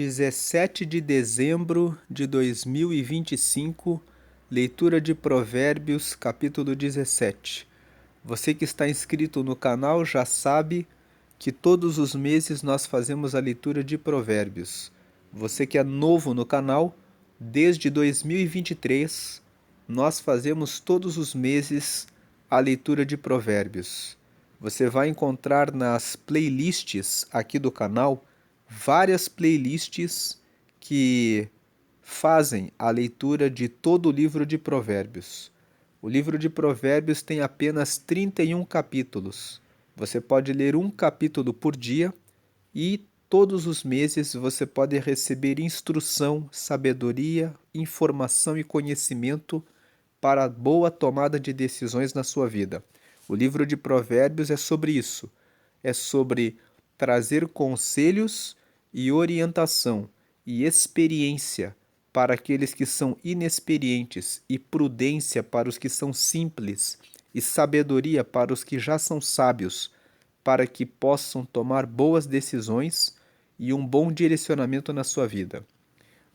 17 de dezembro de 2025, leitura de Provérbios, capítulo 17. Você que está inscrito no canal já sabe que todos os meses nós fazemos a leitura de Provérbios. Você que é novo no canal, desde 2023, nós fazemos todos os meses a leitura de Provérbios. Você vai encontrar nas playlists aqui do canal várias playlists que fazem a leitura de todo o livro de Provérbios. O livro de Provérbios tem apenas 31 capítulos. Você pode ler um capítulo por dia e todos os meses você pode receber instrução, sabedoria, informação e conhecimento para a boa tomada de decisões na sua vida. O livro de Provérbios é sobre isso. É sobre trazer conselhos e orientação e experiência para aqueles que são inexperientes e prudência para os que são simples e sabedoria para os que já são sábios, para que possam tomar boas decisões e um bom direcionamento na sua vida.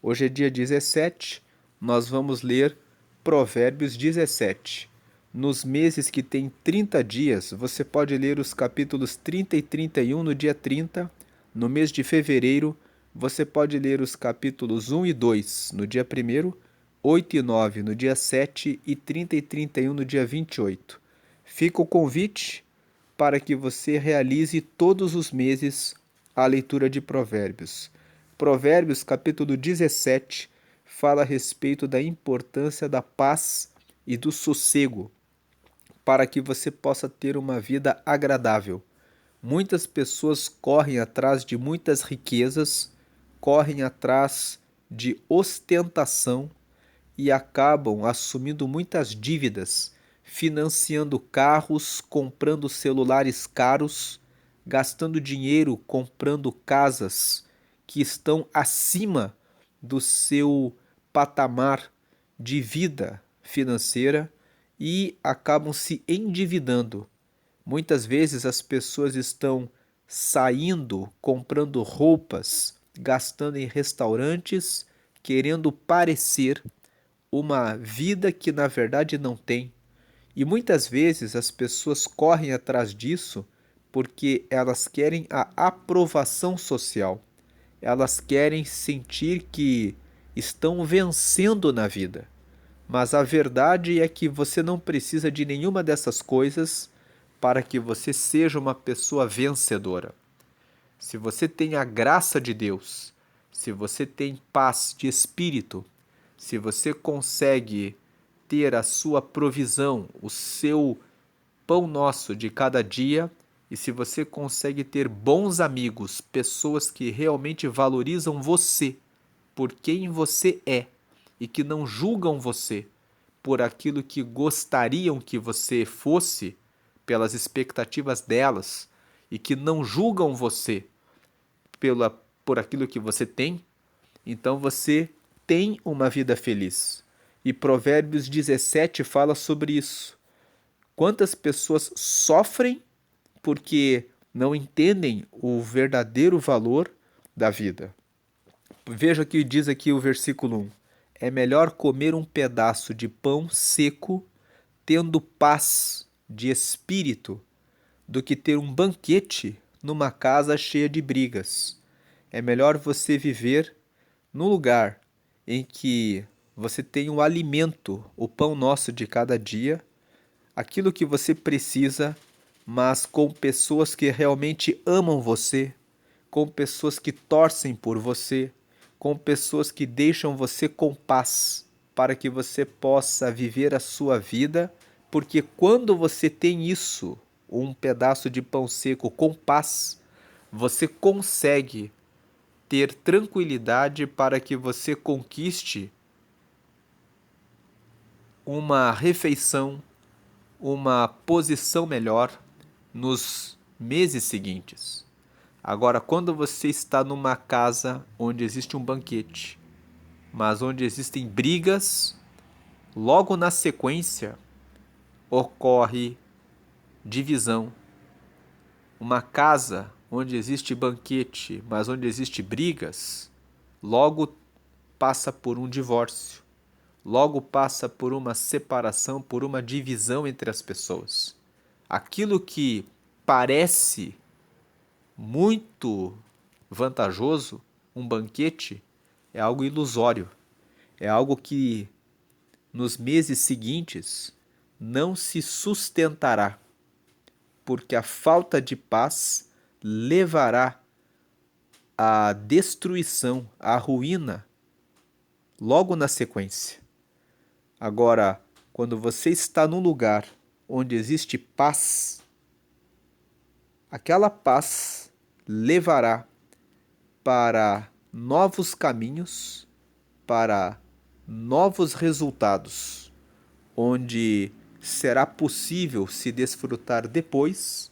Hoje é dia 17, nós vamos ler Provérbios 17. Nos meses que tem 30 dias, você pode ler os capítulos 30 e 31 no dia 30. No mês de fevereiro, você pode ler os capítulos 1 e 2 no dia 1º, 8 e 9 no dia 7 e 30 e 31 no dia 28. Fica o convite para que você realize todos os meses a leitura de Provérbios. Provérbios, capítulo 17, fala a respeito da importância da paz e do sossego, para que você possa ter uma vida agradável. Muitas pessoas correm atrás de muitas riquezas, correm atrás de ostentação e acabam assumindo muitas dívidas, financiando carros, comprando celulares caros, gastando dinheiro comprando casas que estão acima do seu patamar de vida financeira e acabam se endividando. Muitas vezes as pessoas estão saindo, comprando roupas, gastando em restaurantes, querendo parecer uma vida que na verdade não tem. E muitas vezes as pessoas correm atrás disso porque elas querem a aprovação social. Elas querem sentir que estão vencendo na vida. Mas a verdade é que você não precisa de nenhuma dessas coisas para que você seja uma pessoa vencedora. Se você tem a graça de Deus, se você tem paz de espírito, se você consegue ter a sua provisão, o seu pão nosso de cada dia, e se você consegue ter bons amigos, pessoas que realmente valorizam você por quem você é e que não julgam você por aquilo que gostariam que você fosse, pelas expectativas delas, e que não julgam você por aquilo que você tem, então você tem uma vida feliz. E Provérbios 17 fala sobre isso. Quantas pessoas sofrem porque não entendem o verdadeiro valor da vida. Veja o que diz aqui o versículo 1. É melhor comer um pedaço de pão seco, tendo paz de espírito, do que ter um banquete numa casa cheia de brigas. É melhor você viver num lugar em que você tem o alimento, o pão nosso de cada dia, aquilo que você precisa, mas com pessoas que realmente amam você, com pessoas que torcem por você, com pessoas que deixam você com paz, para que você possa viver a sua vida, porque quando você tem isso, um pedaço de pão seco com paz, você consegue ter tranquilidade para que você conquiste uma refeição, uma posição melhor nos meses seguintes. Agora, quando você está numa casa onde existe um banquete, mas onde existem brigas, logo na sequência ocorre divisão. Uma casa onde existe banquete, mas onde existe brigas, logo passa por um divórcio, logo passa por uma separação, por uma divisão entre as pessoas. Aquilo que parece muito vantajoso, um banquete, é algo ilusório, é algo que nos meses seguintes não se sustentará, porque a falta de paz levará à destruição, à ruína, logo na sequência. Agora, quando você está num lugar onde existe paz, aquela paz levará para novos caminhos, para novos resultados, onde será possível se desfrutar depois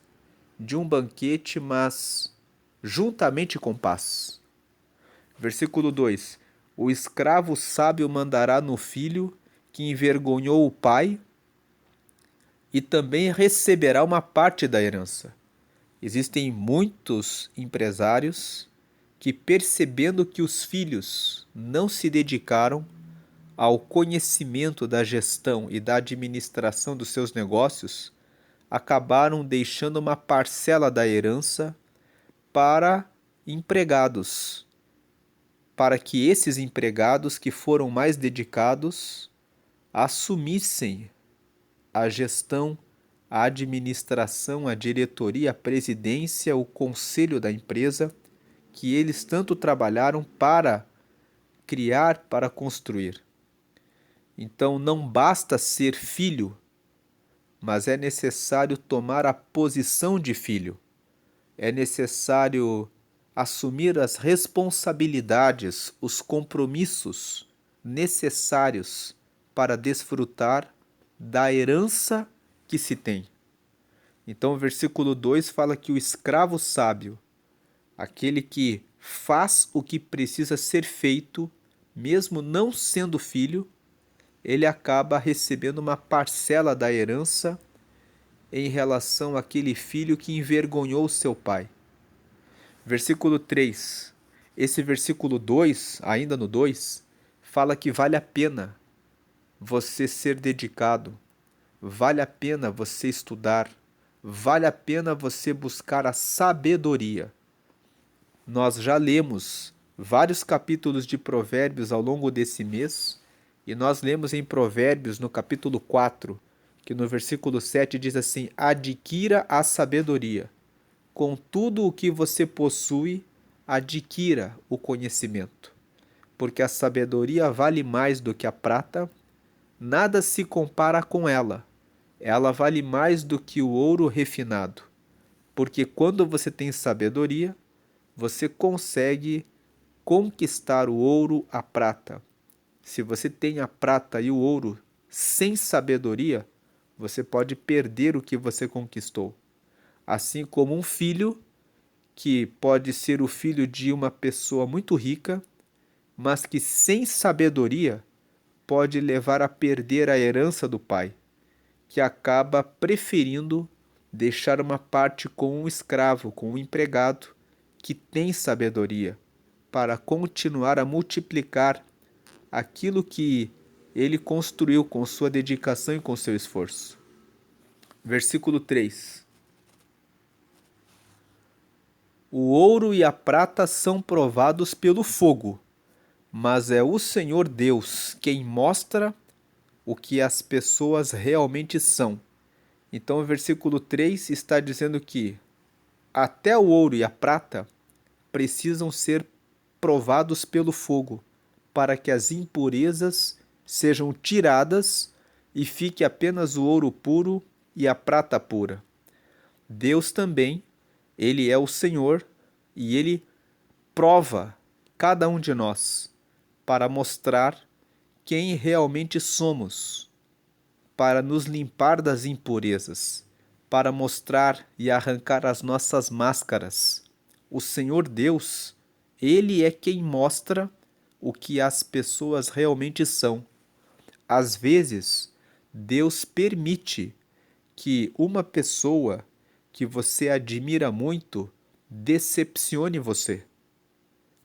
de um banquete, mas juntamente com paz. Versículo 2: O escravo sábio mandará no filho que envergonhou o pai e também receberá uma parte da herança. Existem muitos empresários que, percebendo que os filhos não se dedicaram ao conhecimento da gestão e da administração dos seus negócios, acabaram deixando uma parcela da herança para empregados, para que esses empregados que foram mais dedicados assumissem a gestão, a administração, a diretoria, a presidência, o conselho da empresa, que eles tanto trabalharam para criar, para construir. Então não basta ser filho, mas é necessário tomar a posição de filho. É necessário assumir as responsabilidades, os compromissos necessários para desfrutar da herança que se tem. Então o versículo 2 fala que o escravo sábio, aquele que faz o que precisa ser feito, mesmo não sendo filho, ele acaba recebendo uma parcela da herança em relação àquele filho que envergonhou seu pai. Versículo 3. Esse versículo 2, ainda no 2, fala que vale a pena você ser dedicado, vale a pena você estudar, vale a pena você buscar a sabedoria. Nós já lemos vários capítulos de Provérbios ao longo desse mês, e nós lemos em Provérbios no capítulo 4, que no versículo 7 diz assim: adquira a sabedoria. Com tudo o que você possui, adquira o conhecimento. Porque a sabedoria vale mais do que a prata, nada se compara com ela. Ela vale mais do que o ouro refinado. Porque quando você tem sabedoria, você consegue conquistar o ouro, a prata. Se você tem a prata e o ouro sem sabedoria, você pode perder o que você conquistou. Assim como um filho, que pode ser o filho de uma pessoa muito rica, mas que sem sabedoria pode levar a perder a herança do pai, que acaba preferindo deixar uma parte com um escravo, com um empregado que tem sabedoria, para continuar a multiplicar aquilo que ele construiu com sua dedicação e com seu esforço. Versículo 3. O ouro e a prata são provados pelo fogo, mas é o Senhor Deus quem mostra o que as pessoas realmente são. Então o versículo 3 está dizendo que até o ouro e a prata precisam ser provados pelo fogo, para que as impurezas sejam tiradas e fique apenas o ouro puro e a prata pura. Deus também, Ele é o Senhor e Ele prova cada um de nós para mostrar quem realmente somos, para nos limpar das impurezas, para mostrar e arrancar as nossas máscaras. O Senhor Deus, Ele é quem mostra o que as pessoas realmente são. Às vezes, Deus permite que uma pessoa que você admira muito decepcione você.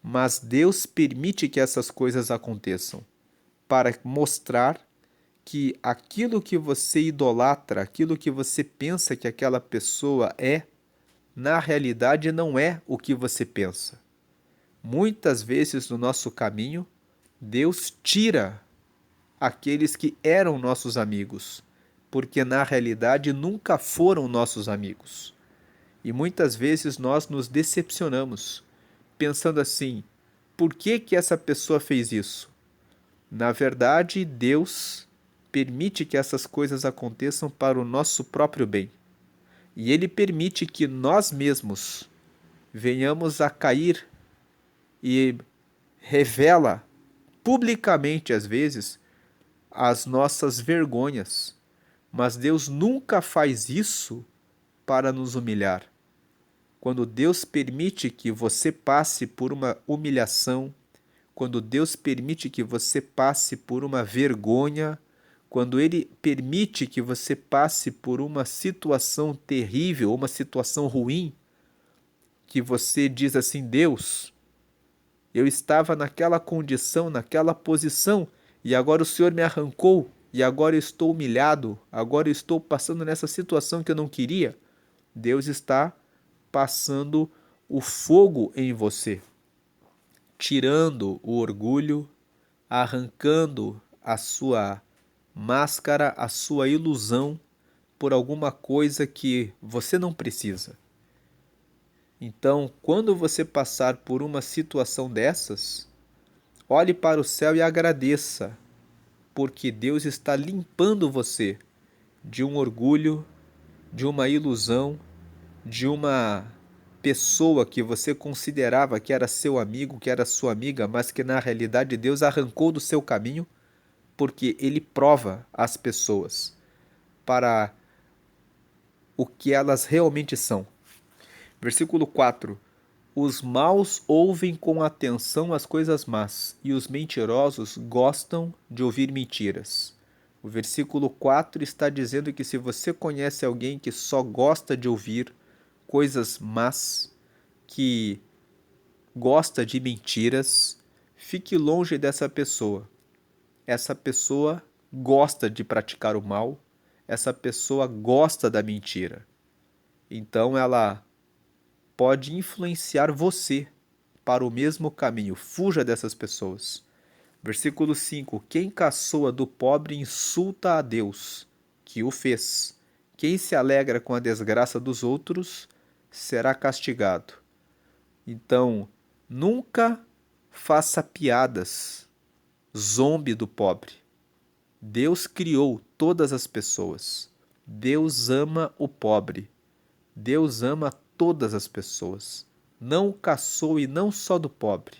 mas Deus permite que essas coisas aconteçam para mostrar que aquilo que você idolatra, aquilo que você pensa que aquela pessoa é, na realidade não é o que você pensa. Muitas vezes no nosso caminho, Deus tira aqueles que eram nossos amigos, porque na realidade nunca foram nossos amigos. E muitas vezes nós nos decepcionamos, pensando assim: por que que essa pessoa fez isso? Na verdade, Deus permite que essas coisas aconteçam para o nosso próprio bem. E Ele permite que nós mesmos venhamos a cair e revela publicamente, às vezes, as nossas vergonhas. Mas Deus nunca faz isso para nos humilhar. Quando Deus permite que você passe por uma humilhação, quando Deus permite que você passe por uma vergonha, quando Ele permite que você passe por uma situação terrível, uma situação ruim, que você diz assim: Deus, eu estava naquela condição, naquela posição, e agora o Senhor me arrancou, e agora eu estou humilhado, agora eu estou passando nessa situação que eu não queria. Deus está passando o fogo em você, tirando o orgulho, arrancando a sua máscara, a sua ilusão por alguma coisa que você não precisa. Então, quando você passar por uma situação dessas, olhe para o céu e agradeça, porque Deus está limpando você de um orgulho, de uma ilusão, de uma pessoa que você considerava que era seu amigo, que era sua amiga, mas que na realidade Deus arrancou do seu caminho, porque Ele prova as pessoas para o que elas realmente são. Versículo 4: os maus ouvem com atenção as coisas más, e os mentirosos gostam de ouvir mentiras. O versículo 4 está dizendo que se você conhece alguém que só gosta de ouvir coisas más, que gosta de mentiras, fique longe dessa pessoa. Essa pessoa gosta de praticar o mal, essa pessoa gosta da mentira. Então ela pode influenciar você para o mesmo caminho. Fuja dessas pessoas. Versículo 5: quem caçoa do pobre insulta a Deus, que o fez. Quem se alegra com a desgraça dos outros será castigado. Então, nunca faça piadas, zombe do pobre. Deus criou todas as pessoas. Deus ama o pobre. Deus ama todas as pessoas. Não caçoe não só do pobre,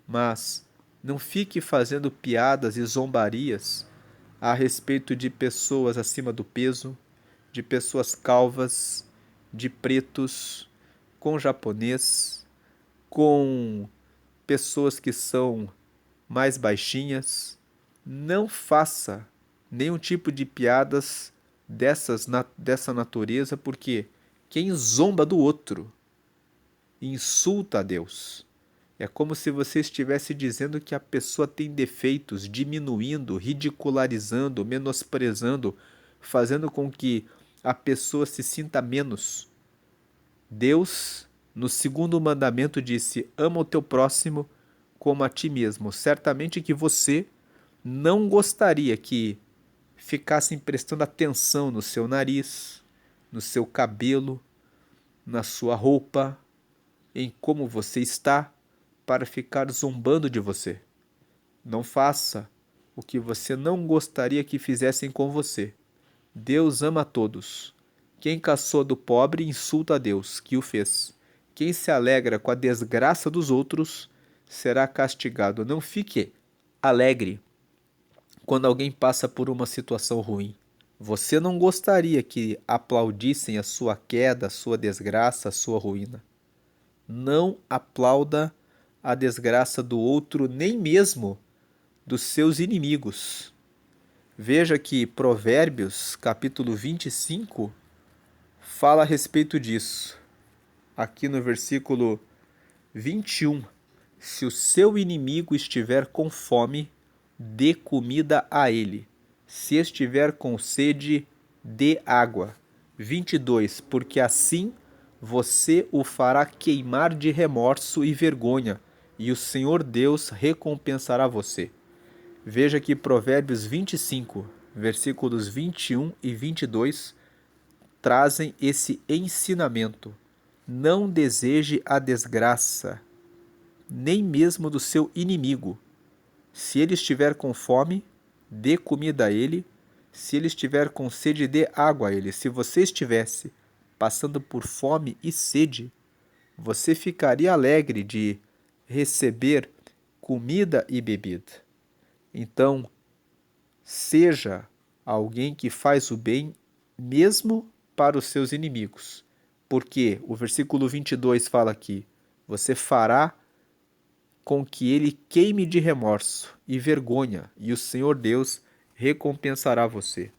mas não fique fazendo piadas e zombarias a respeito de pessoas acima do peso, de pessoas calvas, de pretos, com japonês, com pessoas que são mais baixinhas. Não faça nenhum tipo de piadas dessa natureza, porque quem zomba do outro insulta a Deus. É como se você estivesse dizendo que a pessoa tem defeitos, diminuindo, ridicularizando, menosprezando, fazendo com que a pessoa se sinta menos. Deus, no segundo mandamento, disse: ama o teu próximo como a ti mesmo. Certamente que você não gostaria que ficassem prestando atenção no seu nariz, no seu cabelo, na sua roupa, em como você está, para ficar zombando de você. Não faça o que você não gostaria que fizessem com você. Deus ama a todos. Quem caçoa do pobre insulta a Deus, que o fez. Quem se alegra com a desgraça dos outros será castigado. Não fique alegre quando alguém passa por uma situação ruim. Você não gostaria que aplaudissem a sua queda, a sua desgraça, a sua ruína. Não aplauda a desgraça do outro, nem mesmo dos seus inimigos. Veja que Provérbios, capítulo 25, fala a respeito disso. Aqui no versículo 21. se o seu inimigo estiver com fome, dê comida a ele. Se estiver com sede, dê água. 22. Porque assim você o fará queimar de remorso e vergonha, e o Senhor Deus recompensará você. Veja que Provérbios 25, versículos 21 e 22, trazem esse ensinamento. Não deseje a desgraça, nem mesmo do seu inimigo. Se ele estiver com fome, dê comida a ele. Se ele estiver com sede, dê água a ele. Se você estivesse passando por fome e sede, você ficaria alegre de receber comida e bebida. Então, seja alguém que faz o bem mesmo para os seus inimigos. Porque o versículo 22 fala aqui: você fará com que ele queime de remorso e vergonha, e o Senhor Deus recompensará você.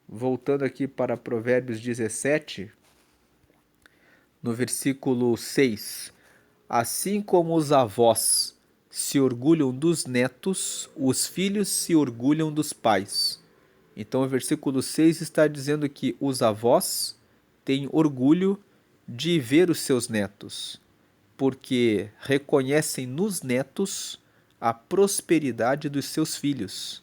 Voltando aqui para Provérbios 17, no versículo 6. Assim como os avós se orgulham dos netos, os filhos se orgulham dos pais. Então o versículo 6 está dizendo que os avós têm orgulho de ver os seus netos, porque reconhecem nos netos a prosperidade dos seus filhos,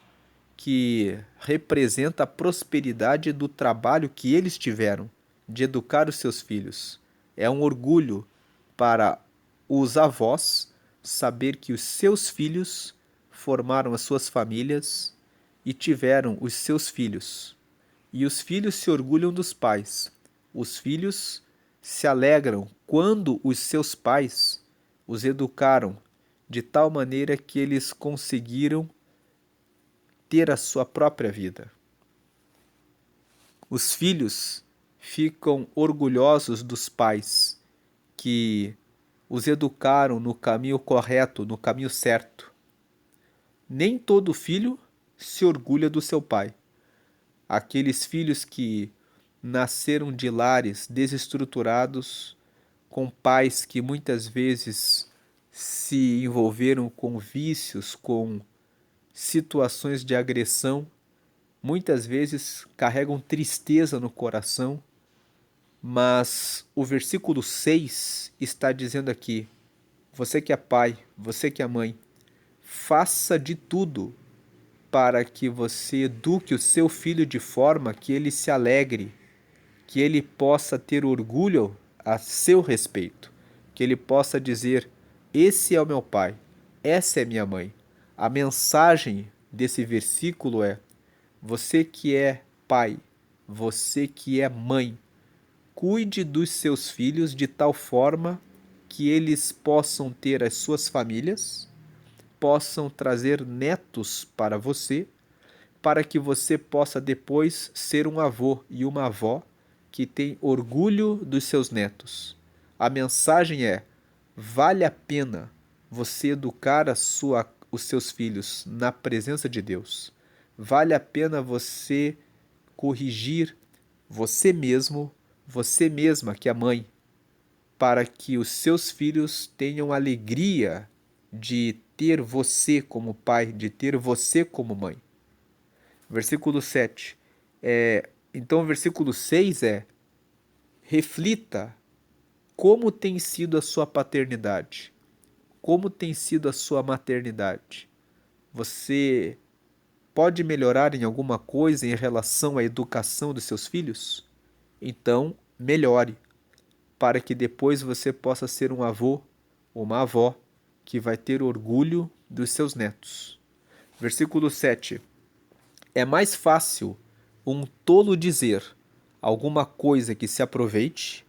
que representa a prosperidade do trabalho que eles tiveram de educar os seus filhos. É um orgulho para os avós saber que os seus filhos formaram as suas famílias e tiveram os seus filhos. E os filhos se orgulham dos pais. Os filhos se alegram quando os seus pais os educaram de tal maneira que eles conseguiram ter a sua própria vida. Os filhos ficam orgulhosos dos pais que os educaram no caminho correto, no caminho certo. Nem todo filho se orgulha do seu pai. Aqueles filhos que nasceram de lares desestruturados, com pais que muitas vezes se envolveram com vícios, com situações de agressão, muitas vezes carregam tristeza no coração, mas o versículo 6 está dizendo aqui: você que é pai, você que é mãe, faça de tudo para que você eduque o seu filho de forma que ele se alegre, que ele possa ter orgulho a seu respeito, que ele possa dizer: esse é o meu pai, essa é minha mãe. A mensagem desse versículo é: você que é pai, você que é mãe, cuide dos seus filhos de tal forma que eles possam ter as suas famílias, possam trazer netos para você, para que você possa depois ser um avô e uma avó que tem orgulho dos seus netos. A mensagem é: vale a pena você educar os seus filhos na presença de Deus. Vale a pena você corrigir você mesmo, você mesma que é mãe, para que os seus filhos tenham alegria de ter você como pai, de ter você como mãe. Versículo 7. Então, o versículo 6 é: reflita como tem sido a sua paternidade, como tem sido a sua maternidade. Você pode melhorar em alguma coisa em relação à educação dos seus filhos? Então, melhore, para que depois você possa ser um avô ou uma avó que vai ter orgulho dos seus netos. Versículo 7. É mais fácil um tolo dizer alguma coisa que se aproveite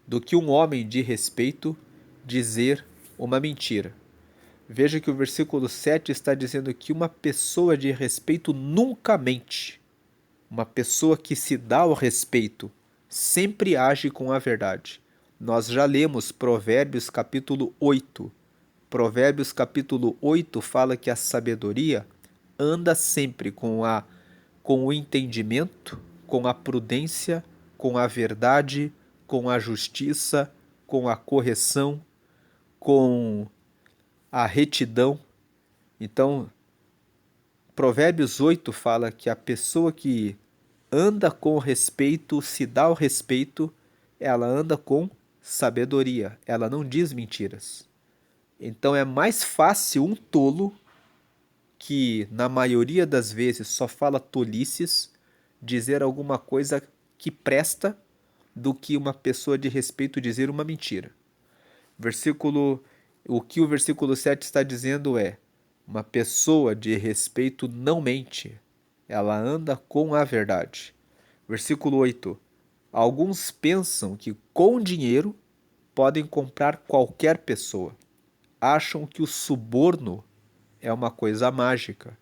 do que um homem de respeito dizer uma mentira. Veja que o versículo 7 está dizendo que uma pessoa de respeito nunca mente. Uma pessoa que se dá ao respeito sempre age com a verdade. Nós já lemos Provérbios capítulo 8. Provérbios capítulo 8 fala que a sabedoria anda sempre com o entendimento, com a prudência, com a verdade, com a justiça, com a correção, com a retidão. Então, Provérbios 8 fala que a pessoa que anda com respeito, se dá o respeito, ela anda com sabedoria, ela não diz mentiras. Então é mais fácil um tolo, que na maioria das vezes só fala tolices, dizer alguma coisa que presta, do que uma pessoa de respeito dizer uma mentira. O que o versículo 7 está dizendo é: uma pessoa de respeito não mente, ela anda com a verdade. Versículo 8: alguns pensam que com dinheiro podem comprar qualquer pessoa. Acham que o suborno é uma coisa mágica.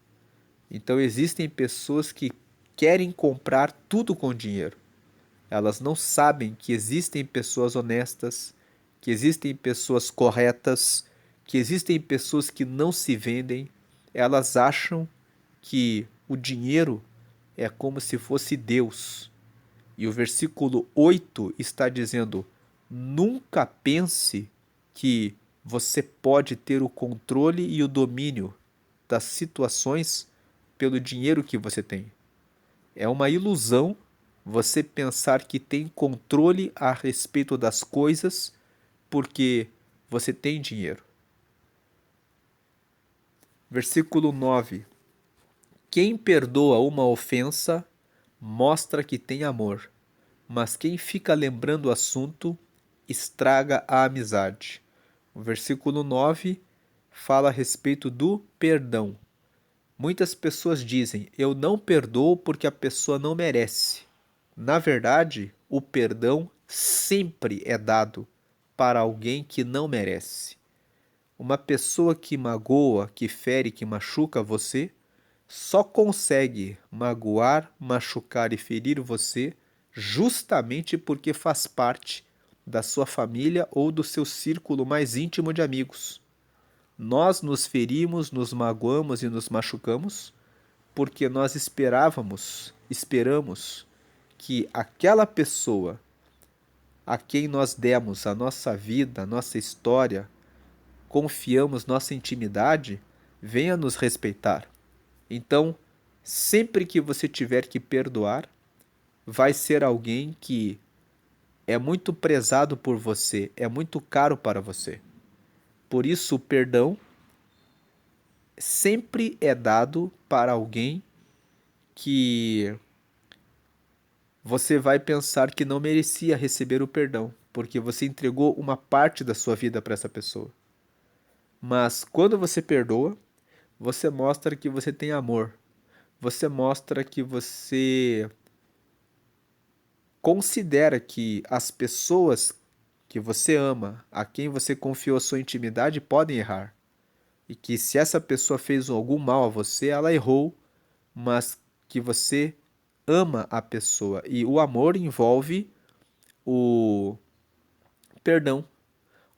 Então existem pessoas que querem comprar tudo com dinheiro. Elas não sabem que existem pessoas honestas, que existem pessoas corretas, que existem pessoas que não se vendem. Elas acham que o dinheiro é como se fosse Deus. E o versículo 8 está dizendo: nunca pense que você pode ter o controle e o domínio das situações pelo dinheiro que você tem. É uma ilusão você pensar que tem controle a respeito das coisas porque você tem dinheiro. Versículo 9: quem perdoa uma ofensa mostra que tem amor, mas quem fica lembrando o assunto estraga a amizade. O versículo 9 fala a respeito do perdão. Muitas pessoas dizem: eu não perdoo porque a pessoa não merece. Na verdade, o perdão sempre é dado para alguém que não merece. Uma pessoa que magoa, que fere, que machuca você, só consegue magoar, machucar e ferir você justamente porque faz parte da sua família ou do seu círculo mais íntimo de amigos. Nós nos ferimos, nos magoamos e nos machucamos porque nós esperamos que aquela pessoa a quem nós demos a nossa vida, a nossa história, confiamos nossa intimidade, venha nos respeitar. Então, sempre que você tiver que perdoar, vai ser alguém que é muito prezado por você, é muito caro para você. Por isso, o perdão sempre é dado para alguém que você vai pensar que não merecia receber o perdão, porque você entregou uma parte da sua vida para essa pessoa. Mas quando você perdoa, você mostra que você tem amor. Você mostra que você considera que as pessoas que você ama, a quem você confiou a sua intimidade, podem errar. E que se essa pessoa fez algum mal a você, ela errou, mas que você ama a pessoa. E o amor envolve o perdão.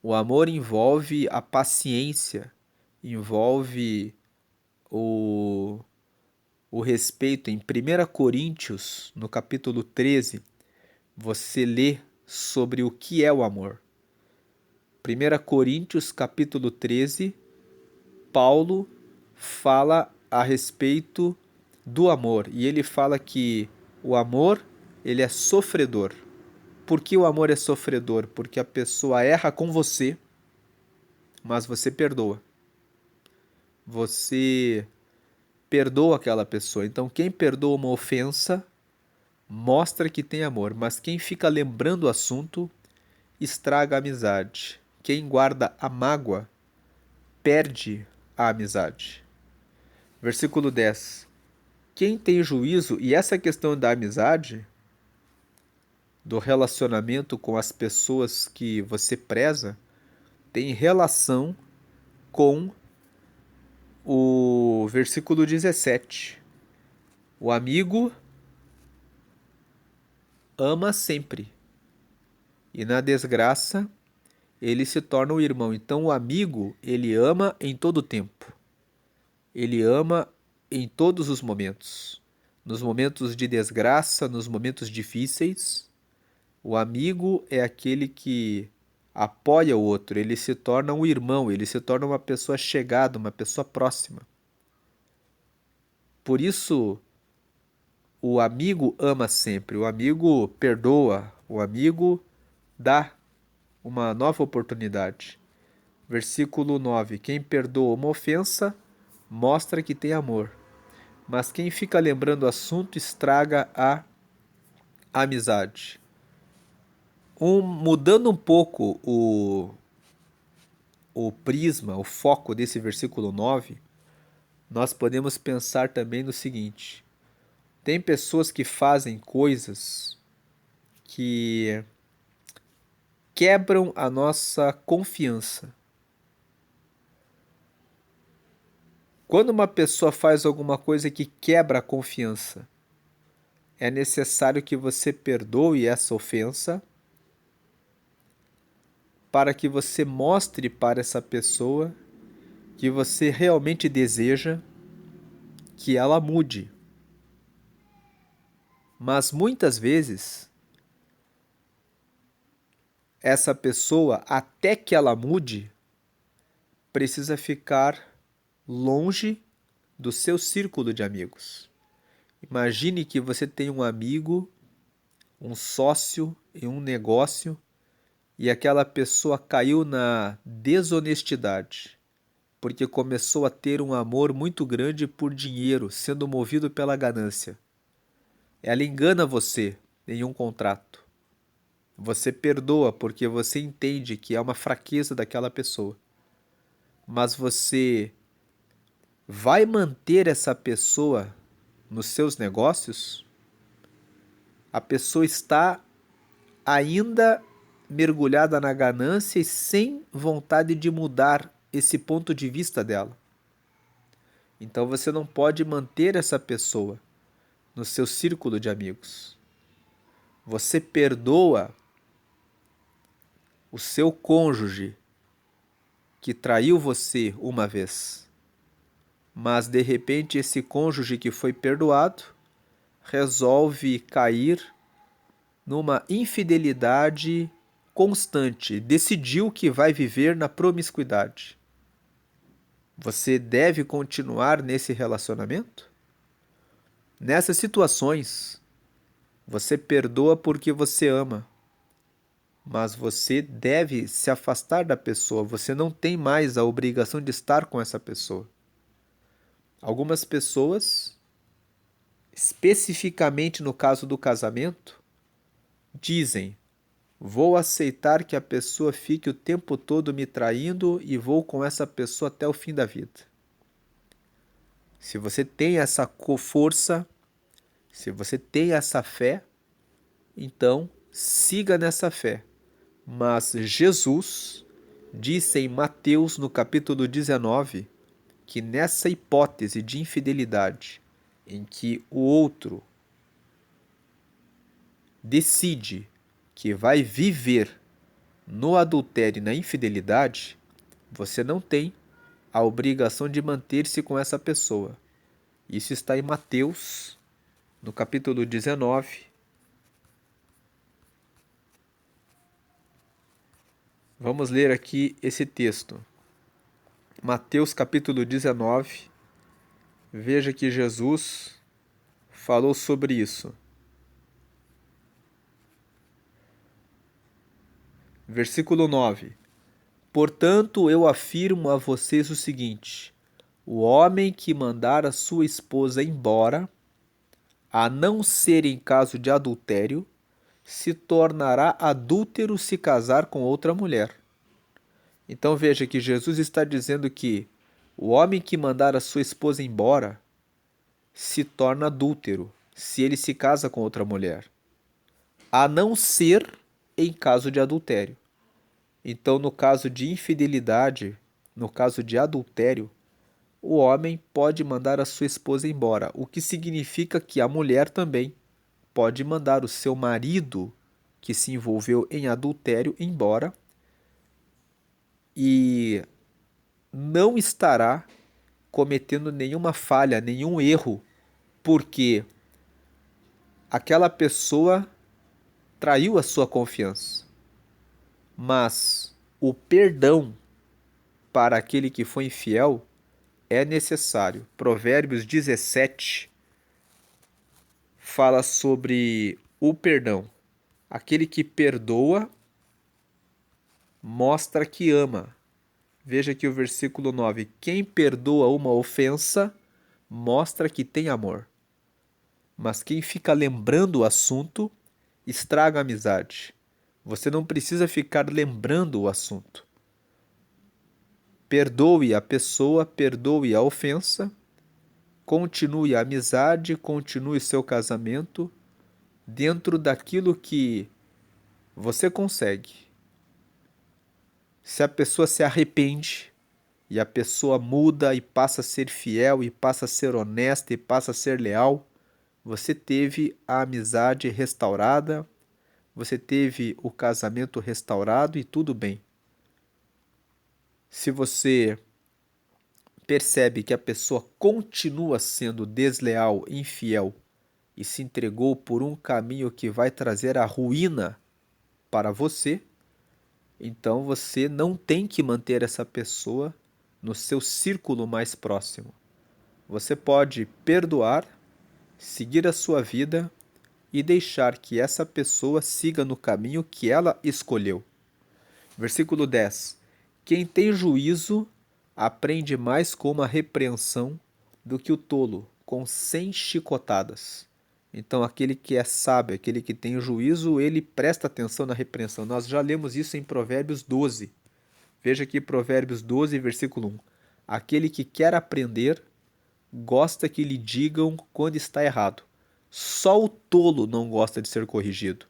O amor envolve a paciência, envolve o, o respeito. Em 1 Coríntios, no capítulo 13, você lê sobre o que é o amor. 1 Coríntios, capítulo 13, Paulo fala a respeito do amor. E ele fala que o amor, ele é sofredor. Por que o amor é sofredor? Porque a pessoa erra com você, mas você perdoa. Você perdoa aquela pessoa. Então, quem perdoa uma ofensa mostra que tem amor, mas quem fica lembrando o assunto estraga a amizade. Quem guarda a mágoa perde a amizade. Versículo 10. Quem tem juízo, e essa questão da amizade, do relacionamento com as pessoas que você preza, tem relação com o versículo 17. O amigo ama sempre, e na desgraça ele se torna o irmão. Então o amigo, ele ama em todo tempo. Ele ama em todos os momentos. Nos momentos de desgraça, nos momentos difíceis, o amigo é aquele que apoia o outro, ele se torna um irmão, ele se torna uma pessoa chegada, uma pessoa próxima. Por isso, o amigo ama sempre, o amigo perdoa, o amigo dá uma nova oportunidade. Versículo 9: quem perdoa uma ofensa mostra que tem amor, mas quem fica lembrando o assunto estraga a amizade. Mudando um pouco o prisma, o foco desse versículo 9, nós podemos pensar também no seguinte: tem pessoas que fazem coisas que quebram a nossa confiança. Quando uma pessoa faz alguma coisa que quebra a confiança, é necessário que você perdoe essa ofensa para que você mostre para essa pessoa que você realmente deseja que ela mude. Mas muitas vezes, essa pessoa, até que ela mude, precisa ficar longe do seu círculo de amigos. Imagine que você tem um amigo, um sócio em um negócio e aquela pessoa caiu na desonestidade, porque começou a ter um amor muito grande por dinheiro, sendo movido pela ganância. Ela engana você em um contrato. Você perdoa porque você entende que é uma fraqueza daquela pessoa. Mas você vai manter essa pessoa nos seus negócios? A pessoa está ainda mergulhada na ganância e sem vontade de mudar esse ponto de vista dela. Então você não pode manter essa pessoa no seu círculo de amigos. Você perdoa o seu cônjuge que traiu você uma vez, mas de repente esse cônjuge que foi perdoado resolve cair numa infidelidade constante, decidiu que vai viver na promiscuidade. Você deve continuar nesse relacionamento? Nessas situações, você perdoa porque você ama, mas você deve se afastar da pessoa, você não tem mais a obrigação de estar com essa pessoa. Algumas pessoas, especificamente no caso do casamento, dizem: vou aceitar que a pessoa fique o tempo todo me traindo e vou com essa pessoa até o fim da vida. Se você tem essa força, se você tem essa fé, então siga nessa fé. Mas Jesus disse em Mateus, no capítulo 19, que nessa hipótese de infidelidade, em que o outro decide que vai viver no adultério e na infidelidade, você não tem a obrigação de manter-se com essa pessoa. Isso está em Mateus, no capítulo 19. Vamos ler aqui esse texto. Mateus capítulo 19. Veja que Jesus falou sobre isso. Versículo 9. Portanto, eu afirmo a vocês o seguinte: o homem que mandar a sua esposa embora, a não ser em caso de adultério, se tornará adúltero se casar com outra mulher. Então veja que Jesus está dizendo que o homem que mandar a sua esposa embora se torna adúltero se ele se casa com outra mulher, a não ser em caso de adultério. Então, no caso de infidelidade, no caso de adultério, o homem pode mandar a sua esposa embora, o que significa que a mulher também pode mandar o seu marido que se envolveu em adultério embora e não estará cometendo nenhuma falha, nenhum erro, porque aquela pessoa traiu a sua confiança. Mas o perdão para aquele que foi infiel é necessário. Provérbios 17 fala sobre o perdão. Aquele que perdoa mostra que ama. Veja aqui o versículo 9. Quem perdoa uma ofensa mostra que tem amor. Mas quem fica lembrando o assunto estraga a amizade. Você não precisa ficar lembrando o assunto. Perdoe a pessoa, perdoe a ofensa, continue a amizade, continue seu casamento dentro daquilo que você consegue. Se a pessoa se arrepende e a pessoa muda e passa a ser fiel e passa a ser honesta e passa a ser leal, você teve a amizade restaurada, você teve o casamento restaurado e tudo bem. Se você percebe que a pessoa continua sendo desleal, infiel e se entregou por um caminho que vai trazer a ruína para você, então você não tem que manter essa pessoa no seu círculo mais próximo. Você pode perdoar, seguir a sua vida e deixar que essa pessoa siga no caminho que ela escolheu. Versículo 10. Quem tem juízo aprende mais com uma repreensão do que o tolo, com 100 chicotadas. Então, aquele que é sábio, aquele que tem juízo, ele presta atenção na repreensão. Nós já lemos isso em Provérbios 12. Veja aqui Provérbios 12, versículo 1. Aquele que quer aprender, gosta que lhe digam quando está errado. Só o tolo não gosta de ser corrigido.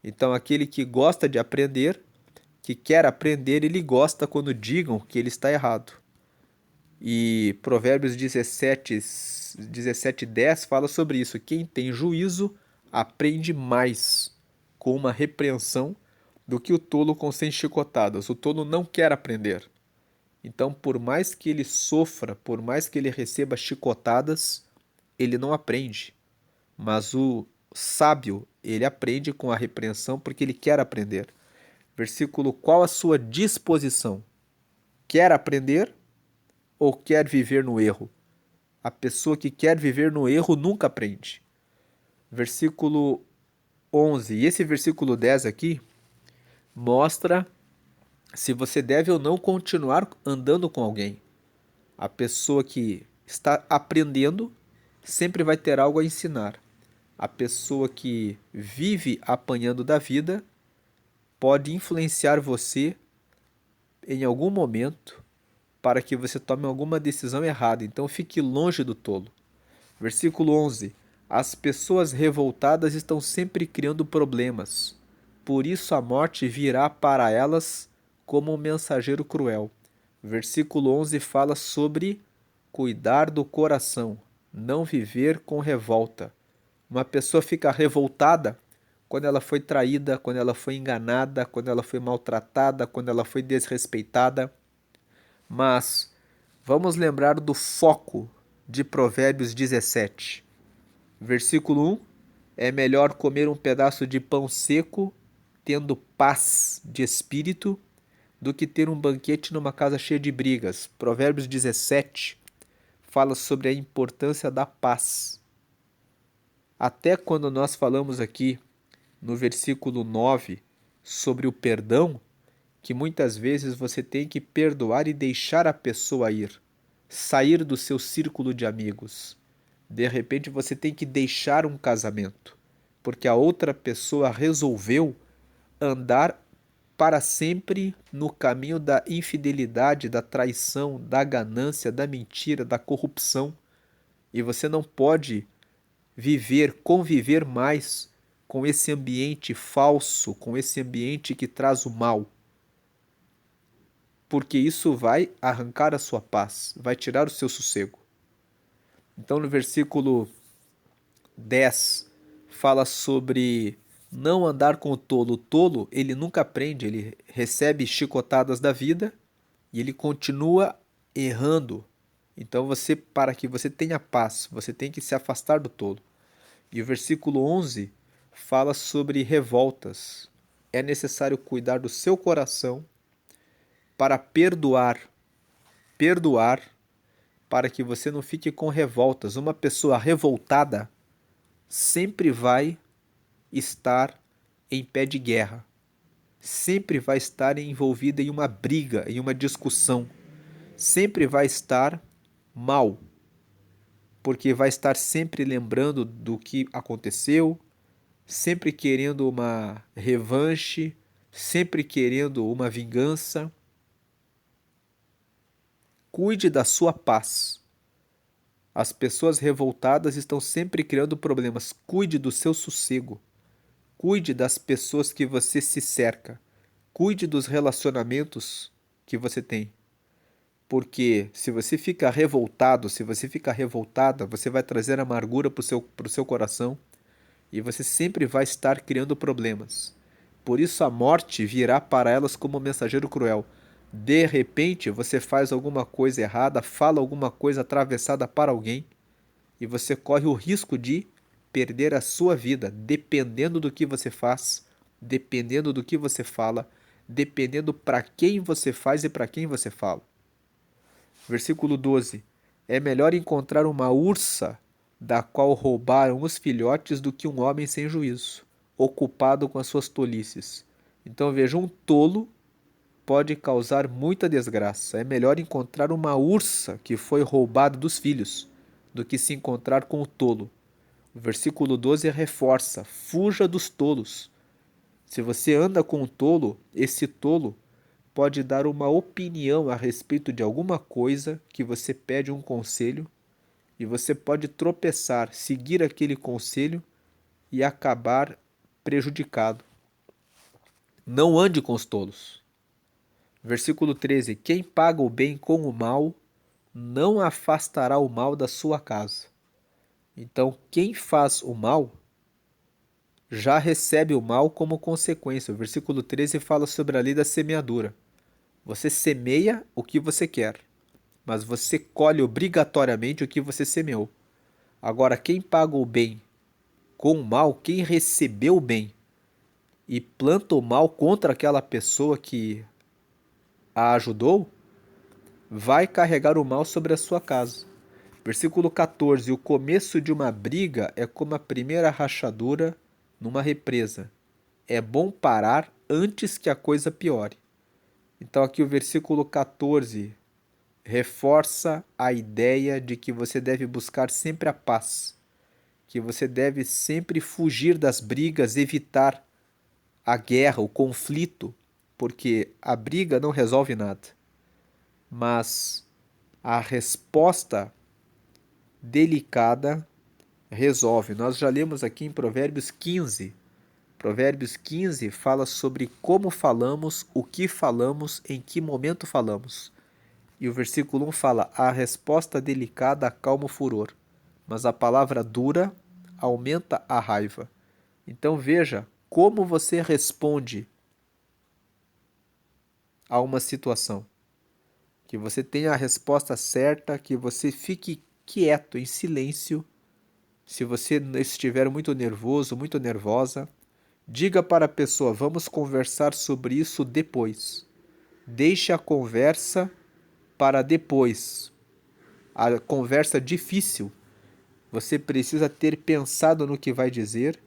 Então, aquele que gosta de aprender, que quer aprender, ele gosta quando digam que ele está errado. E Provérbios 17:10 fala sobre isso. Quem tem juízo aprende mais com uma repreensão do que o tolo com 100 chicotadas. O tolo não quer aprender. Então, por mais que ele sofra, por mais que ele receba chicotadas, ele não aprende. Mas o sábio, ele aprende com a repreensão porque ele quer aprender. Versículo: qual a sua disposição? Quer aprender ou quer viver no erro? A pessoa que quer viver no erro nunca aprende. Versículo 11. E esse versículo 10 aqui mostra se você deve ou não continuar andando com alguém. A pessoa que está aprendendo sempre vai ter algo a ensinar. A pessoa que vive apanhando da vida pode influenciar você em algum momento para que você tome alguma decisão errada. Então fique longe do tolo. Versículo 11. As pessoas revoltadas estão sempre criando problemas. Por isso a morte virá para elas como um mensageiro cruel. Versículo 11 fala sobre cuidar do coração, não viver com revolta. Uma pessoa fica revoltada quando ela foi traída, quando ela foi enganada, quando ela foi maltratada, quando ela foi desrespeitada. Mas vamos lembrar do foco de Provérbios 17. Versículo 1. É melhor comer um pedaço de pão seco, tendo paz de espírito, do que ter um banquete numa casa cheia de brigas. Provérbios 17 fala sobre a importância da paz. Até quando nós falamos aqui no versículo 9 sobre o perdão, que muitas vezes você tem que perdoar e deixar a pessoa ir, sair do seu círculo de amigos. De repente você tem que deixar um casamento, porque a outra pessoa resolveu andar para sempre no caminho da infidelidade, da traição, da ganância, da mentira, da corrupção. E você não pode conviver mais com esse ambiente falso, com esse ambiente que traz o mal. Porque isso vai arrancar a sua paz, vai tirar o seu sossego. Então, no versículo 10, fala sobre não andar com o tolo. O tolo, ele nunca aprende, ele recebe chicotadas da vida e ele continua errando. Então, para que você tenha paz, você tem que se afastar do tolo. E o versículo 11 fala sobre revoltas. é necessário cuidar do seu coração para perdoar, perdoar, para que você não fique com revoltas. Uma pessoa revoltada sempre vai estar em pé de guerra, sempre vai estar envolvida em uma briga, em uma discussão, sempre vai estar mal, porque vai estar sempre lembrando do que aconteceu, sempre querendo uma revanche, sempre querendo uma vingança. Cuide da sua paz. As pessoas revoltadas estão sempre criando problemas. Cuide do seu sossego. Cuide das pessoas que você se cerca. Cuide dos relacionamentos que você tem. Porque se você fica revoltado, se você fica revoltada, você vai trazer amargura para o seu coração e você sempre vai estar criando problemas. Por isso a morte virá para elas como um mensageiro cruel. De repente você faz alguma coisa errada, fala alguma coisa atravessada para alguém e você corre o risco de perder a sua vida, dependendo do que você faz, dependendo do que você fala, dependendo para quem você faz e para quem você fala. Versículo 12. É melhor encontrar uma ursa da qual roubaram os filhotes do que um homem sem juízo, ocupado com as suas tolices. Então veja, um tolo pode causar muita desgraça. É melhor encontrar uma ursa que foi roubada dos filhos do que se encontrar com o tolo. O versículo 12 reforça: fuja dos tolos. Se você anda com um tolo, esse tolo pode dar uma opinião a respeito de alguma coisa que você pede um conselho e você pode tropeçar, seguir aquele conselho e acabar prejudicado. Não ande com os tolos. Versículo 13: quem paga o bem com o mal não afastará o mal da sua casa. Então, quem faz o mal já recebe o mal como consequência. O versículo 13 fala sobre a lei da semeadura. Você semeia o que você quer, mas você colhe obrigatoriamente o que você semeou. Agora, quem paga o bem com o mal, quem recebeu o bem e planta o mal contra aquela pessoa que a ajudou, vai carregar o mal sobre a sua casa. Versículo 14: o começo de uma briga é como a primeira rachadura numa represa. É bom parar antes que a coisa piore. Então aqui o versículo 14 reforça a ideia de que você deve buscar sempre a paz, que você deve sempre fugir das brigas, evitar a guerra, o conflito, porque a briga não resolve nada. Mas a resposta delicada resolve. Nós já lemos aqui em Provérbios 15. Provérbios 15 fala sobre como falamos, o que falamos, em que momento falamos. E o versículo 1 fala: a resposta delicada acalma o furor, mas a palavra dura aumenta a raiva. Então veja como você responde a uma situação. Que você tenha a resposta certa, que você fique quieto, em silêncio. Se você estiver muito nervoso, muito nervosa, diga para a pessoa: vamos conversar sobre isso depois. Deixe a conversa para depois. A conversa difícil, você precisa ter pensado no que vai dizer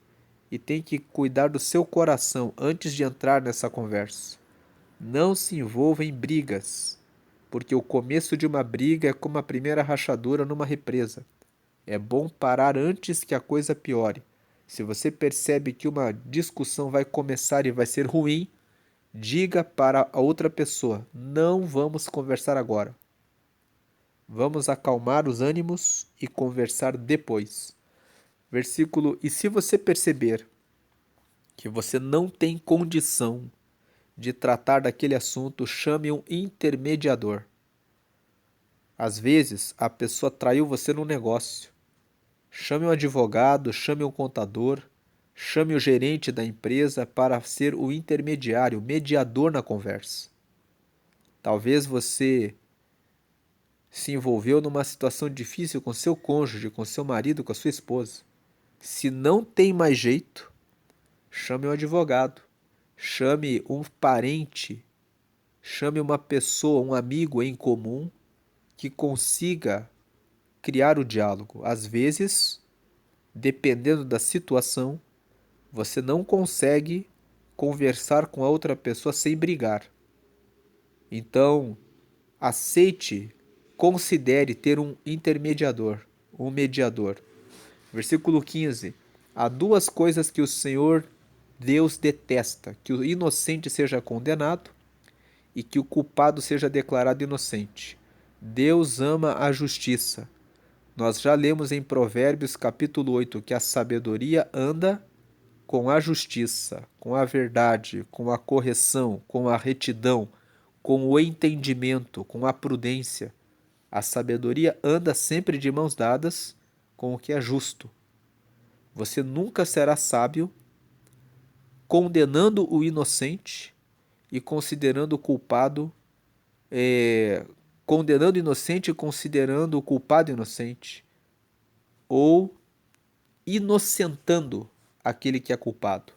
e tem que cuidar do seu coração antes de entrar nessa conversa. Não se envolva em brigas, porque o começo de uma briga é como a primeira rachadura numa represa. É bom parar antes que a coisa piore. Se você percebe que uma discussão vai começar e vai ser ruim, diga para a outra pessoa: não vamos conversar agora. Vamos acalmar os ânimos e conversar depois. Versículo: e se você perceber que você não tem condição de tratar daquele assunto, chame um intermediador. Às vezes, a pessoa traiu você no negócio. Chame um advogado, chame um contador, chame o gerente da empresa para ser o intermediário, o mediador na conversa. Talvez você se envolveu numa situação difícil com seu cônjuge, com seu marido, com a sua esposa. Se não tem mais jeito, chame um advogado, chame um parente, chame uma pessoa, um amigo em comum que consiga criar o diálogo. Às vezes, dependendo da situação, você não consegue conversar com a outra pessoa sem brigar. Então, aceite, considere ter um intermediador, um mediador. Versículo 15. Há duas coisas que o Senhor Deus detesta: que o inocente seja condenado e que o culpado seja declarado inocente. Deus ama a justiça. Nós já lemos em Provérbios capítulo 8 que a sabedoria anda com a justiça, com a verdade, com a correção, com a retidão, com o entendimento, com a prudência. A sabedoria anda sempre de mãos dadas com o que é justo. Você nunca será sábio condenando o inocente e considerando o culpado, condenando o inocente e considerando o culpado inocente, ou inocentando aquele que é culpado.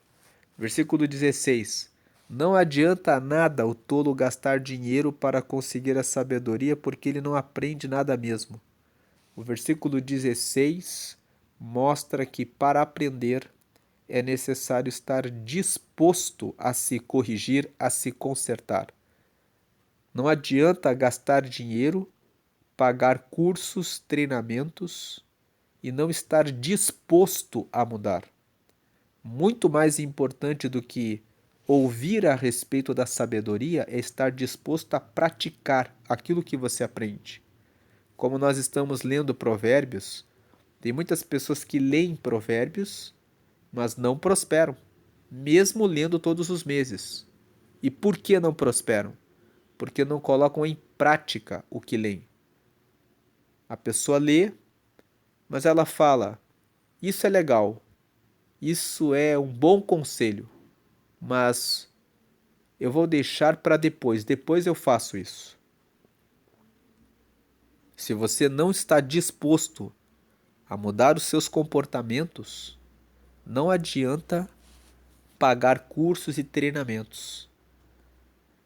Versículo 16. Não adianta nada o tolo gastar dinheiro para conseguir a sabedoria, porque ele não aprende nada mesmo. O versículo 16 mostra que para aprender é necessário estar disposto a se corrigir, a se consertar. Não adianta gastar dinheiro, pagar cursos, treinamentos e não estar disposto a mudar. Muito mais importante do que ouvir a respeito da sabedoria é estar disposto a praticar aquilo que você aprende. Como nós estamos lendo Provérbios, tem muitas pessoas que leem Provérbios, mas não prosperam, mesmo lendo todos os meses. E por que não prosperam? Porque não colocam em prática o que leem. A pessoa lê, mas ela fala: isso é legal, isso é um bom conselho, mas eu vou deixar para depois eu faço isso. Se você não está disposto a mudar os seus comportamentos, não adianta pagar cursos e treinamentos.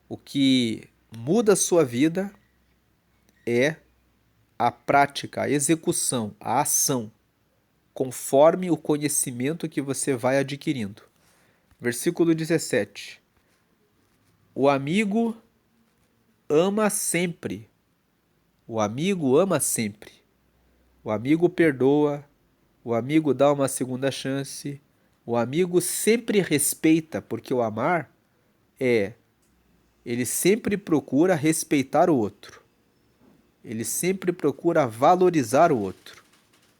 O que muda a sua vida é a prática, a execução, a ação, conforme o conhecimento que você vai adquirindo. Versículo 17. O amigo ama sempre. O amigo ama sempre. O amigo perdoa. O amigo dá uma segunda chance. O amigo sempre respeita, porque o amar ele sempre procura respeitar o outro. Ele sempre procura valorizar o outro.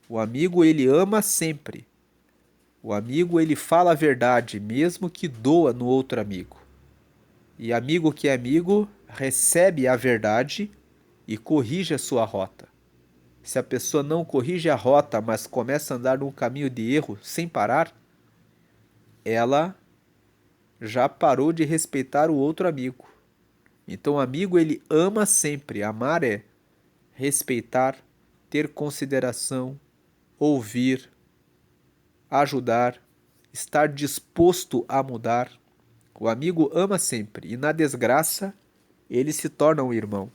O amigo, ele ama sempre. O amigo, ele fala a verdade, mesmo que doa no outro amigo. E amigo que é amigo, recebe a verdade e corrige a sua rota. Se a pessoa não corrige a rota, mas começa a andar num caminho de erro sem parar, ela já parou de respeitar o outro amigo. Então o amigo, ele ama sempre. Amar é respeitar, ter consideração, ouvir, ajudar, estar disposto a mudar. O amigo ama sempre e na desgraça ele se torna um irmão.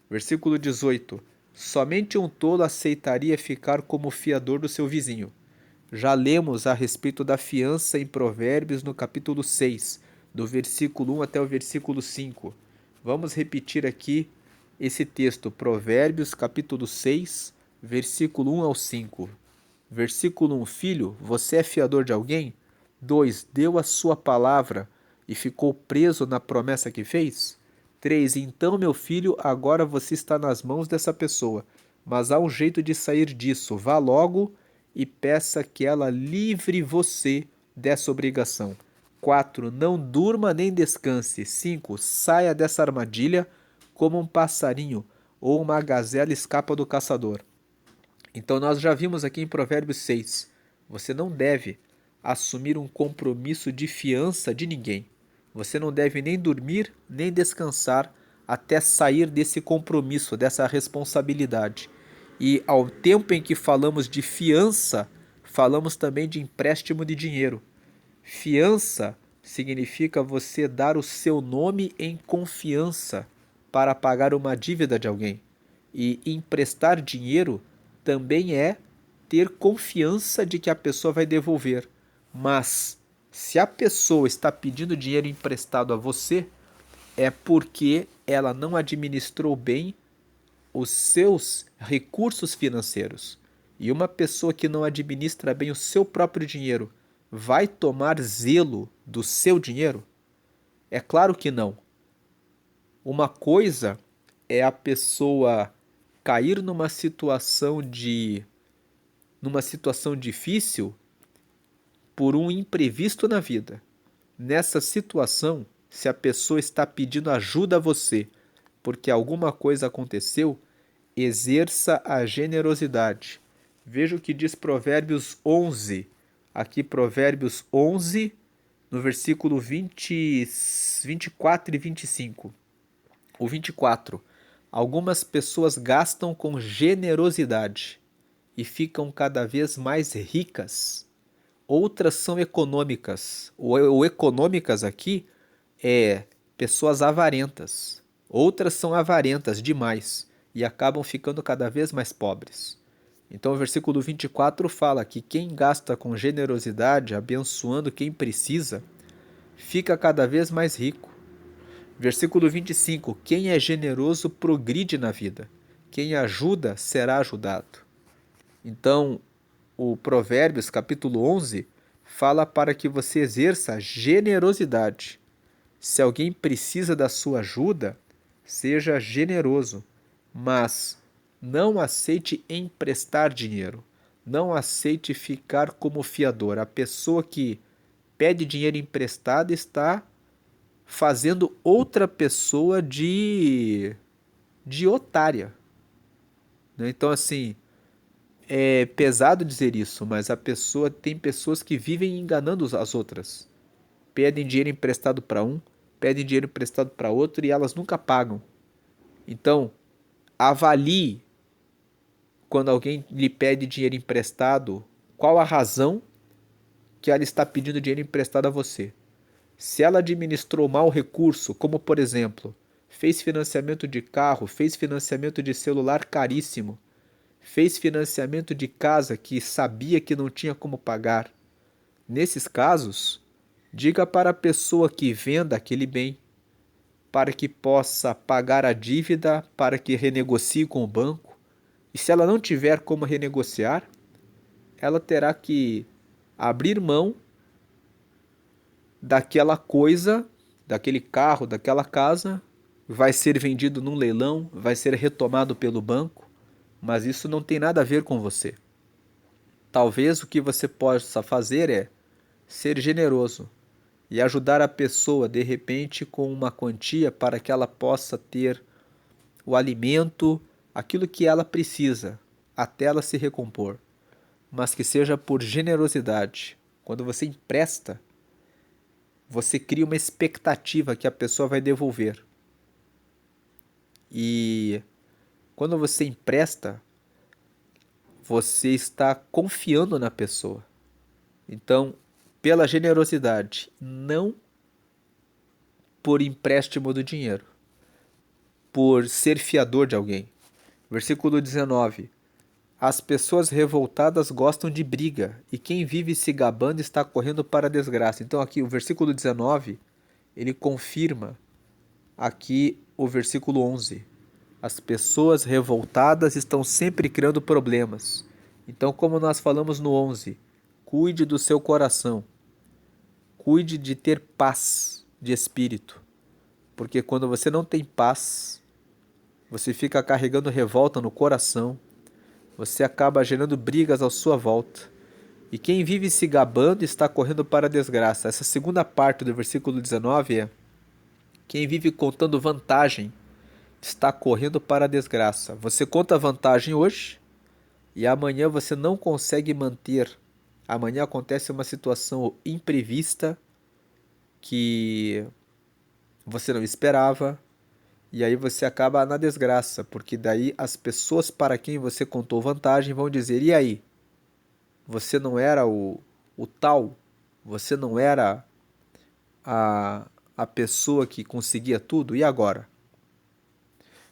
Versículo 18. Somente um tolo aceitaria ficar como fiador do seu vizinho. Já lemos a respeito da fiança em Provérbios no capítulo 6, do versículo 1 até o versículo 5. Vamos repetir aqui esse texto, Provérbios capítulo 6, versículo 1 ao 5. Versículo 1, filho, você é fiador de alguém? 2, deu a sua palavra e ficou preso na promessa que fez? 3, então, meu filho, agora você está nas mãos dessa pessoa, mas há um jeito de sair disso. Vá logo e peça que ela livre você dessa obrigação. 4, não durma nem descanse. 5, saia dessa armadilha como um passarinho ou uma gazela escapa do caçador. Então nós já vimos aqui em Provérbios 6, você não deve assumir um compromisso de fiança de ninguém. Você não deve nem dormir, nem descansar até sair desse compromisso, dessa responsabilidade. E ao tempo em que falamos de fiança, falamos também de empréstimo de dinheiro. Fiança significa você dar o seu nome em confiança para pagar uma dívida de alguém. E emprestar dinheiro também é ter confiança de que a pessoa vai devolver. Mas se a pessoa está pedindo dinheiro emprestado a você, é porque ela não administrou bem os seus recursos financeiros. E uma pessoa que não administra bem o seu próprio dinheiro vai tomar zelo do seu dinheiro? É claro que não. Uma coisa é a pessoa cair numa situação difícil por um imprevisto na vida. Nessa situação, se a pessoa está pedindo ajuda a você porque alguma coisa aconteceu, exerça a generosidade. Veja o que diz Provérbios 11. Aqui, Provérbios 11, no versículo 24 e 25. O 24. Algumas pessoas gastam com generosidade e ficam cada vez mais ricas. Outras são econômicas. O econômicas aqui é pessoas avarentas. Outras são avarentas demais e acabam ficando cada vez mais pobres. Então o versículo 24 fala que quem gasta com generosidade, abençoando quem precisa, fica cada vez mais rico. Versículo 25: quem é generoso progride na vida. Quem ajuda será ajudado. Então, o Provérbios, capítulo 11, fala para que você exerça generosidade. Se alguém precisa da sua ajuda, seja generoso, mas não aceite emprestar dinheiro. Não aceite ficar como fiador. A pessoa que pede dinheiro emprestado está fazendo outra pessoa de otária, né? Então, assim, é pesado dizer isso, mas tem pessoas que vivem enganando as outras. Pedem dinheiro emprestado para um, pedem dinheiro emprestado para outro e elas nunca pagam. Então, avalie quando alguém lhe pede dinheiro emprestado, qual a razão que ela está pedindo dinheiro emprestado a você. Se ela administrou mal o recurso, como por exemplo, fez financiamento de carro, fez financiamento de celular caríssimo, fez financiamento de casa que sabia que não tinha como pagar. Nesses casos, diga para a pessoa que venda aquele bem, para que possa pagar a dívida, para que renegocie com o banco. E se ela não tiver como renegociar, ela terá que abrir mão daquela coisa, daquele carro, daquela casa, vai ser vendido num leilão, vai ser retomado pelo banco, mas isso não tem nada a ver com você. Talvez o que você possa fazer é ser generoso e ajudar a pessoa de repente com uma quantia para que ela possa ter o alimento, aquilo que ela precisa, até ela se recompor, mas que seja por generosidade. Quando você empresta, você cria uma expectativa que a pessoa vai devolver. E quando você empresta, você está confiando na pessoa. Então, pela generosidade, não por empréstimo do dinheiro, por ser fiador de alguém. Versículo 19. As pessoas revoltadas gostam de briga, e quem vive se gabando está correndo para a desgraça. Então aqui o versículo 19, ele confirma aqui o versículo 11. As pessoas revoltadas estão sempre criando problemas. Então, como nós falamos no 11, cuide do seu coração. Cuide de ter paz de espírito. Porque quando você não tem paz, você fica carregando revolta no coração, você acaba gerando brigas à sua volta. E quem vive se gabando está correndo para a desgraça. Essa segunda parte do versículo 19 é: quem vive contando vantagem está correndo para a desgraça. Você conta vantagem hoje e amanhã você não consegue manter. Amanhã acontece uma situação imprevista que você não esperava e aí você acaba na desgraça, porque daí as pessoas para quem você contou vantagem vão dizer: e aí? Você não era o tal? Você não era a pessoa que conseguia tudo, e agora?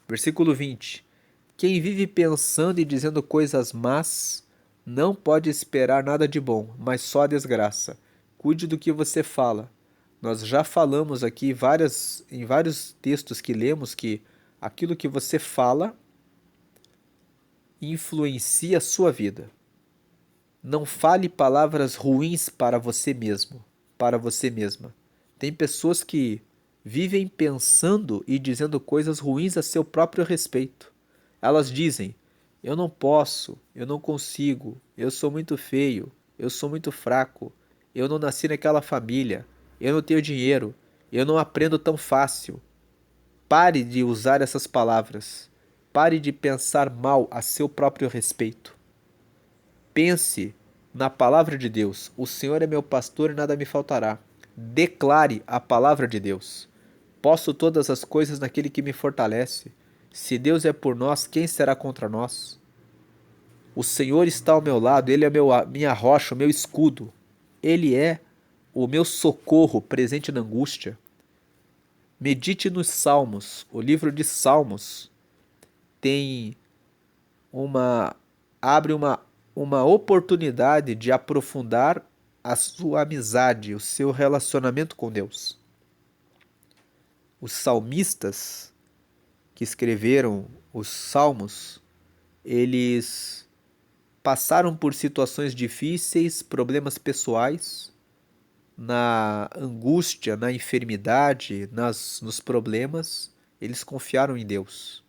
Versículo 20. Quem vive pensando e dizendo coisas más não pode esperar nada de bom, mas só a desgraça. Cuide do que você fala. Nós já falamos aqui em vários textos que lemos que aquilo que você fala influencia a sua vida. Não fale palavras ruins para você mesmo, para você mesma. Tem pessoas que vivem pensando e dizendo coisas ruins a seu próprio respeito. Elas dizem: eu não posso, eu não consigo, eu sou muito feio, eu sou muito fraco, eu não nasci naquela família, eu não tenho dinheiro, eu não aprendo tão fácil. Pare de usar essas palavras. Pare de pensar mal a seu próprio respeito. Pense na palavra de Deus. O Senhor é meu pastor e nada me faltará. Declare a palavra de Deus. Posso todas as coisas naquele que me fortalece. Se Deus é por nós, quem será contra nós? O Senhor está ao meu lado, Ele é minha rocha, o meu escudo. Ele é o meu socorro presente na angústia. Medite nos Salmos. O livro de Salmos tem uma abre uma oportunidade de aprofundar a sua amizade, o seu relacionamento com Deus. Os salmistas que escreveram os salmos, eles passaram por situações difíceis, problemas pessoais, na angústia, na enfermidade, nos problemas, eles confiaram em Deus.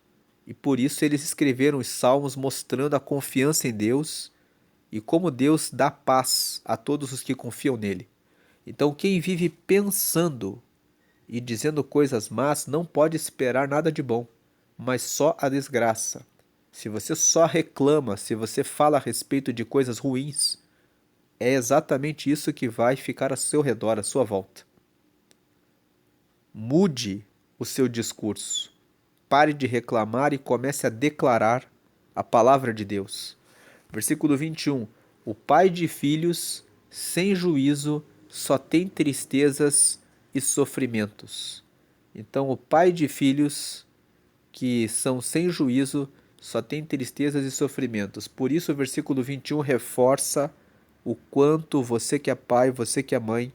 E por isso eles escreveram os salmos mostrando a confiança em Deus e como Deus dá paz a todos os que confiam nele. Então, quem vive pensando e dizendo coisas más não pode esperar nada de bom, mas só a desgraça. Se você só reclama, se você fala a respeito de coisas ruins, é exatamente isso que vai ficar ao seu redor, à sua volta. Mude o seu discurso. Pare de reclamar e comece a declarar a palavra de Deus. Versículo 21. O pai de filhos sem juízo só tem tristezas e sofrimentos. Então, o pai de filhos que são sem juízo só tem tristezas e sofrimentos. Por isso, o versículo 21 reforça o quanto você que é pai, você que é mãe,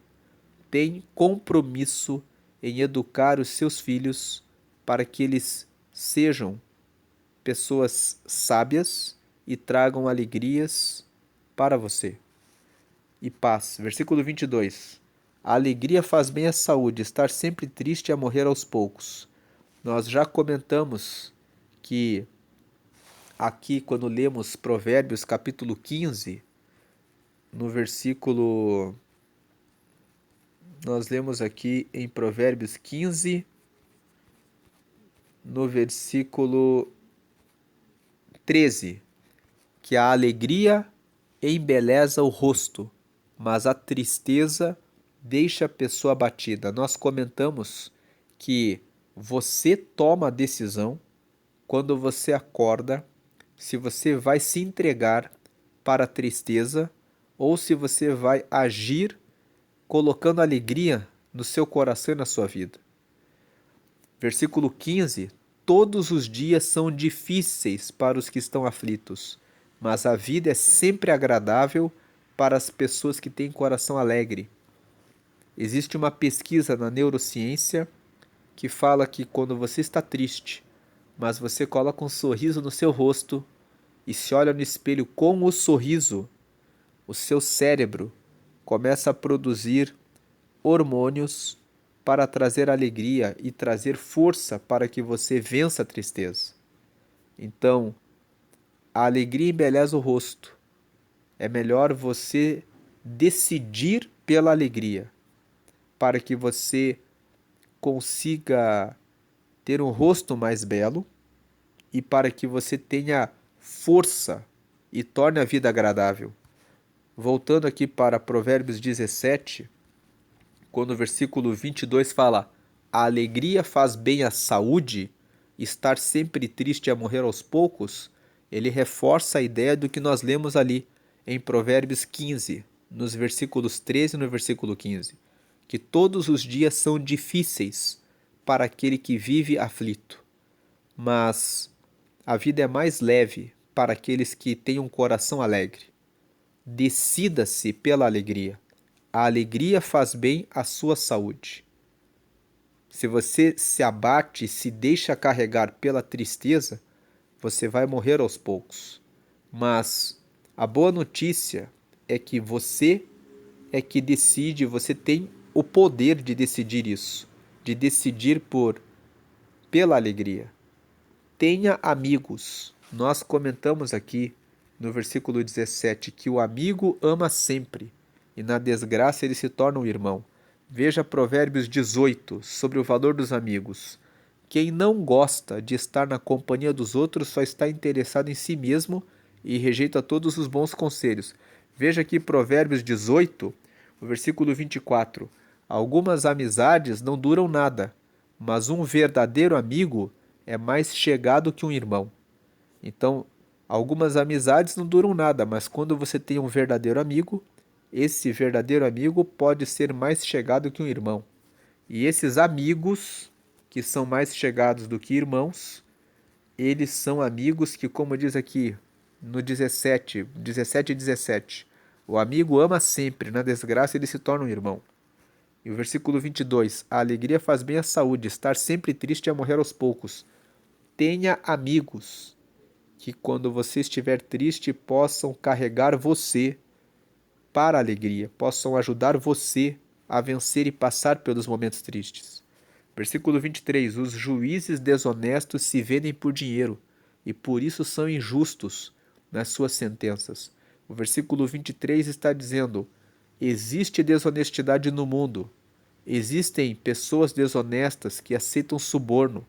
tem compromisso em educar os seus filhos para que eles sejam pessoas sábias e tragam alegrias para você. E paz. Versículo 22. A alegria faz bem à saúde, estar sempre triste é morrer aos poucos. Nós já comentamos que aqui, quando lemos Provérbios capítulo 15, no versículo. Nós lemos aqui em Provérbios 15, no versículo 13, que a alegria embeleza o rosto, mas a tristeza deixa a pessoa abatida. Nós comentamos que você toma a decisão quando você acorda, se você vai se entregar para a tristeza ou se você vai agir colocando alegria no seu coração e na sua vida. Versículo 15. Todos os dias são difíceis para os que estão aflitos, mas a vida é sempre agradável para as pessoas que têm coração alegre. Existe uma pesquisa na neurociência que fala que quando você está triste, mas você coloca um sorriso no seu rosto e se olha no espelho com o sorriso, o seu cérebro começa a produzir hormônios para trazer alegria e trazer força para que você vença a tristeza. Então, a alegria embeleza o rosto. É melhor você decidir pela alegria, para que você consiga ter um rosto mais belo e para que você tenha força e torne a vida agradável. Voltando aqui para Provérbios 17, quando o versículo 22 fala: a alegria faz bem à saúde, estar sempre triste é morrer aos poucos, ele reforça a ideia do que nós lemos ali em Provérbios 15, nos versículos 13 e no versículo 15. que todos os dias são difíceis para aquele que vive aflito, mas a vida é mais leve para aqueles que têm um coração alegre. Decida-se pela alegria. A alegria faz bem à sua saúde. Se você se abate, se deixa carregar pela tristeza, você vai morrer aos poucos. Mas a boa notícia é que você é que decide, você tem o poder de decidir isso, de decidir pela alegria. Tenha amigos. Nós comentamos aqui no versículo 17 que o amigo ama sempre e na desgraça ele se torna um irmão. Veja Provérbios 18 sobre o valor dos amigos. Quem não gosta de estar na companhia dos outros só está interessado em si mesmo e rejeita todos os bons conselhos. Veja aqui Provérbios 18, o versículo 24. Algumas amizades não duram nada, mas um verdadeiro amigo é mais chegado que um irmão. Então, algumas amizades não duram nada, mas quando você tem um verdadeiro amigo, esse verdadeiro amigo pode ser mais chegado que um irmão. E esses amigos, que são mais chegados do que irmãos, eles são amigos que, como diz aqui no 17 e 17, o amigo ama sempre, na desgraça ele se torna um irmão. E o versículo 22, a alegria faz bem à saúde, estar sempre triste é morrer aos poucos. Tenha amigos que quando você estiver triste possam carregar você para a alegria, possam ajudar você a vencer e passar pelos momentos tristes. Versículo 23, os juízes desonestos se vendem por dinheiro e por isso são injustos nas suas sentenças. O versículo 23 está dizendo, existe desonestidade no mundo, existem pessoas desonestas que aceitam suborno.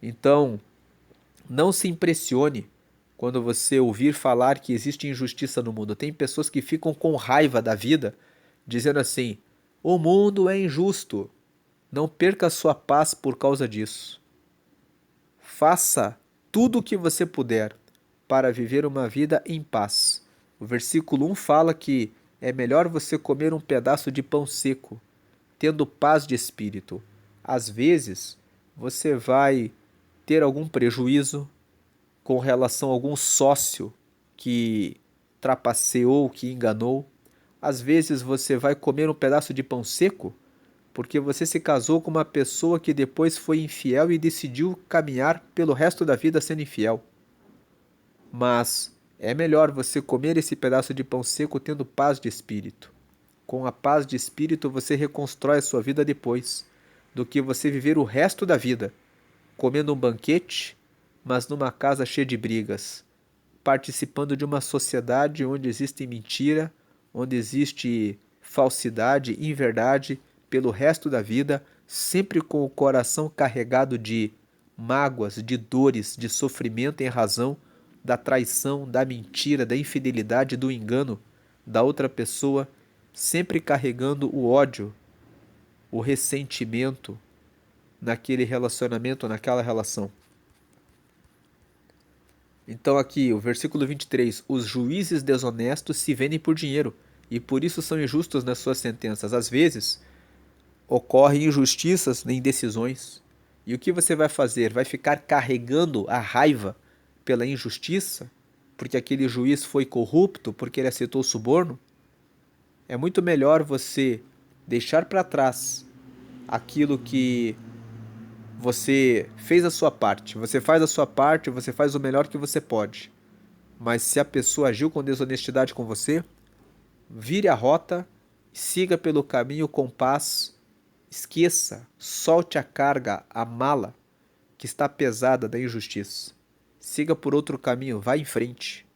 Então, não se impressione quando você ouvir falar que existe injustiça no mundo. Tem pessoas que ficam com raiva da vida, dizendo assim, o mundo é injusto. Não perca sua paz por causa disso. Faça tudo o que você puder para viver uma vida em paz. O versículo 1 fala que é melhor você comer um pedaço de pão seco, tendo paz de espírito. Às vezes, você vai ter algum prejuízo com relação a algum sócio que trapaceou, que enganou. Às vezes você vai comer um pedaço de pão seco porque você se casou com uma pessoa que depois foi infiel e decidiu caminhar pelo resto da vida sendo infiel. Mas é melhor você comer esse pedaço de pão seco tendo paz de espírito. Com a paz de espírito você reconstrói a sua vida depois, do que você viver o resto da vida comendo um banquete, mas numa casa cheia de brigas, participando de uma sociedade onde existe mentira, onde existe falsidade, inverdade, pelo resto da vida, sempre com o coração carregado de mágoas, de dores, de sofrimento em razão da traição, da mentira, da infidelidade, do engano da outra pessoa, sempre carregando o ódio, o ressentimento naquele relacionamento, naquela relação. Então aqui, o versículo 23, os juízes desonestos se vendem por dinheiro e por isso são injustos nas suas sentenças. Às vezes, ocorrem injustiças em decisões. E o que você vai fazer? Vai ficar carregando a raiva pela injustiça? Porque aquele juiz foi corrupto? Porque ele aceitou o suborno? É muito melhor você deixar para trás aquilo que você fez a sua parte. Você faz a sua parte, você faz o melhor que você pode. Mas se a pessoa agiu com desonestidade com você, vire a rota, siga pelo caminho com paz, esqueça, solte a carga, a mala que está pesada da injustiça. Siga por outro caminho, vá em frente.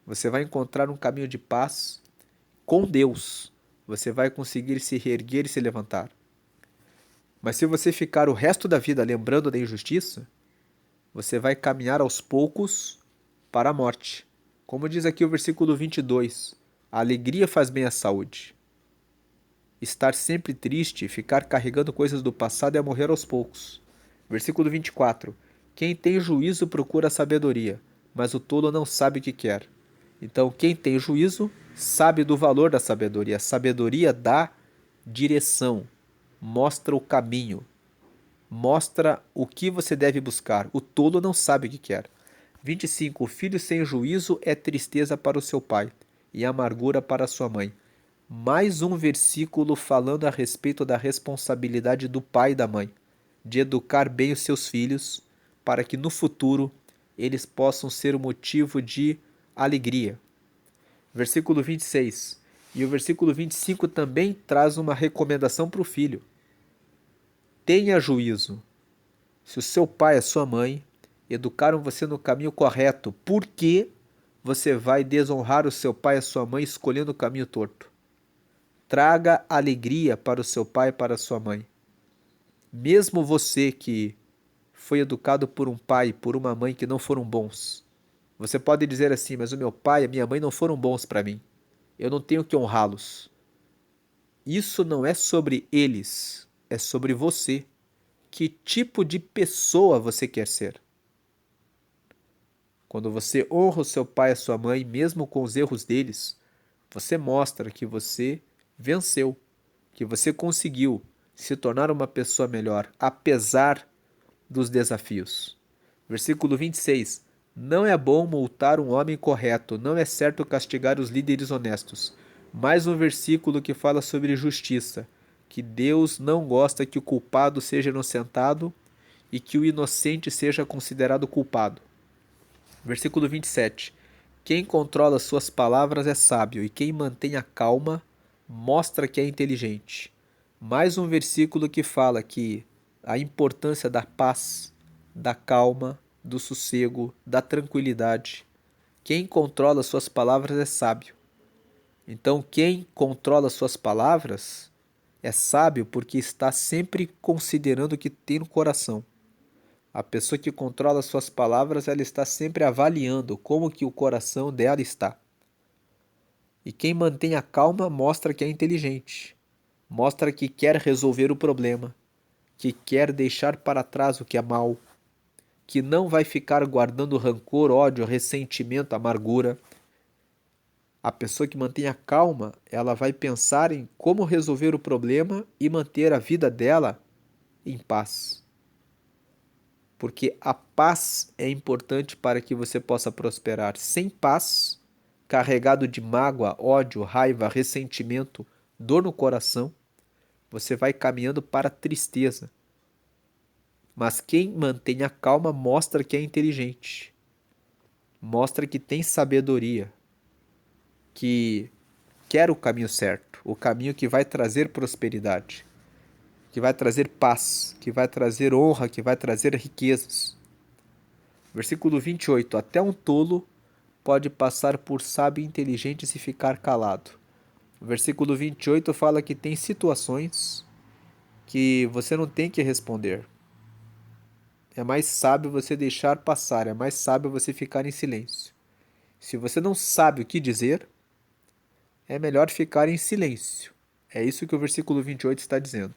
Você vai encontrar um caminho de paz com Deus. Você vai conseguir se reerguer e se levantar. Mas se você ficar o resto da vida lembrando da injustiça, você vai caminhar aos poucos para a morte. Como diz aqui o versículo 22, a alegria faz bem à saúde. Estar sempre triste, ficar carregando coisas do passado é morrer aos poucos. Versículo 24, quem tem juízo procura a sabedoria, mas o tolo não sabe o que quer. Então quem tem juízo sabe do valor da sabedoria. A sabedoria dá direção, mostra o caminho, mostra o que você deve buscar. O tolo não sabe o que quer. 25. O filho sem juízo é tristeza para o seu pai e amargura para sua mãe. Mais um versículo falando a respeito da responsabilidade do pai e da mãe, de educar bem os seus filhos, para que no futuro eles possam ser o motivo de alegria. Versículo 26. E o versículo 25 também traz uma recomendação para o filho. Tenha juízo. Se o seu pai e a sua mãe educaram você no caminho correto, por que você vai desonrar o seu pai e a sua mãe escolhendo o caminho torto? Traga alegria para o seu pai e para a sua mãe. Mesmo você que foi educado por um pai e por uma mãe que não foram bons, você pode dizer assim, mas o meu pai e a minha mãe não foram bons para mim. Eu não tenho que honrá-los. Isso não é sobre eles, é sobre você. Que tipo de pessoa você quer ser? Quando você honra o seu pai e a sua mãe, mesmo com os erros deles, você mostra que você venceu, que você conseguiu se tornar uma pessoa melhor, apesar dos desafios. Versículo 26. Não é bom multar um homem correto, não é certo castigar os líderes honestos. Mais um versículo que fala sobre justiça, que Deus não gosta que o culpado seja inocentado e que o inocente seja considerado culpado. Versículo 27. Quem controla suas palavras é sábio, e quem mantém a calma mostra que é inteligente. Mais um versículo que fala que a importância da paz, da calma, do sossego, da tranquilidade. Quem controla suas palavras é sábio. Então, quem controla suas palavras é sábio porque está sempre considerando o que tem no coração. A pessoa que controla suas palavras, ela está sempre avaliando como que o coração dela está. E quem mantém a calma mostra que é inteligente, mostra que quer resolver o problema, que quer deixar para trás o que é mal, que não vai ficar guardando rancor, ódio, ressentimento, amargura. A pessoa que mantém a calma, ela vai pensar em como resolver o problema e manter a vida dela em paz. Porque a paz é importante para que você possa prosperar. Sem paz, carregado de mágoa, ódio, raiva, ressentimento, dor no coração, você vai caminhando para a tristeza. Mas quem mantém a calma mostra que é inteligente, mostra que tem sabedoria, que quer o caminho certo, o caminho que vai trazer prosperidade, que vai trazer paz, que vai trazer honra, que vai trazer riquezas. Versículo 28. Até um tolo pode passar por sábio e inteligente se ficar calado. O versículo 28 fala que tem situações que você não tem que responder. É mais sábio você deixar passar, é mais sábio você ficar em silêncio. Se você não sabe o que dizer, é melhor ficar em silêncio. É isso que o versículo 28 está dizendo.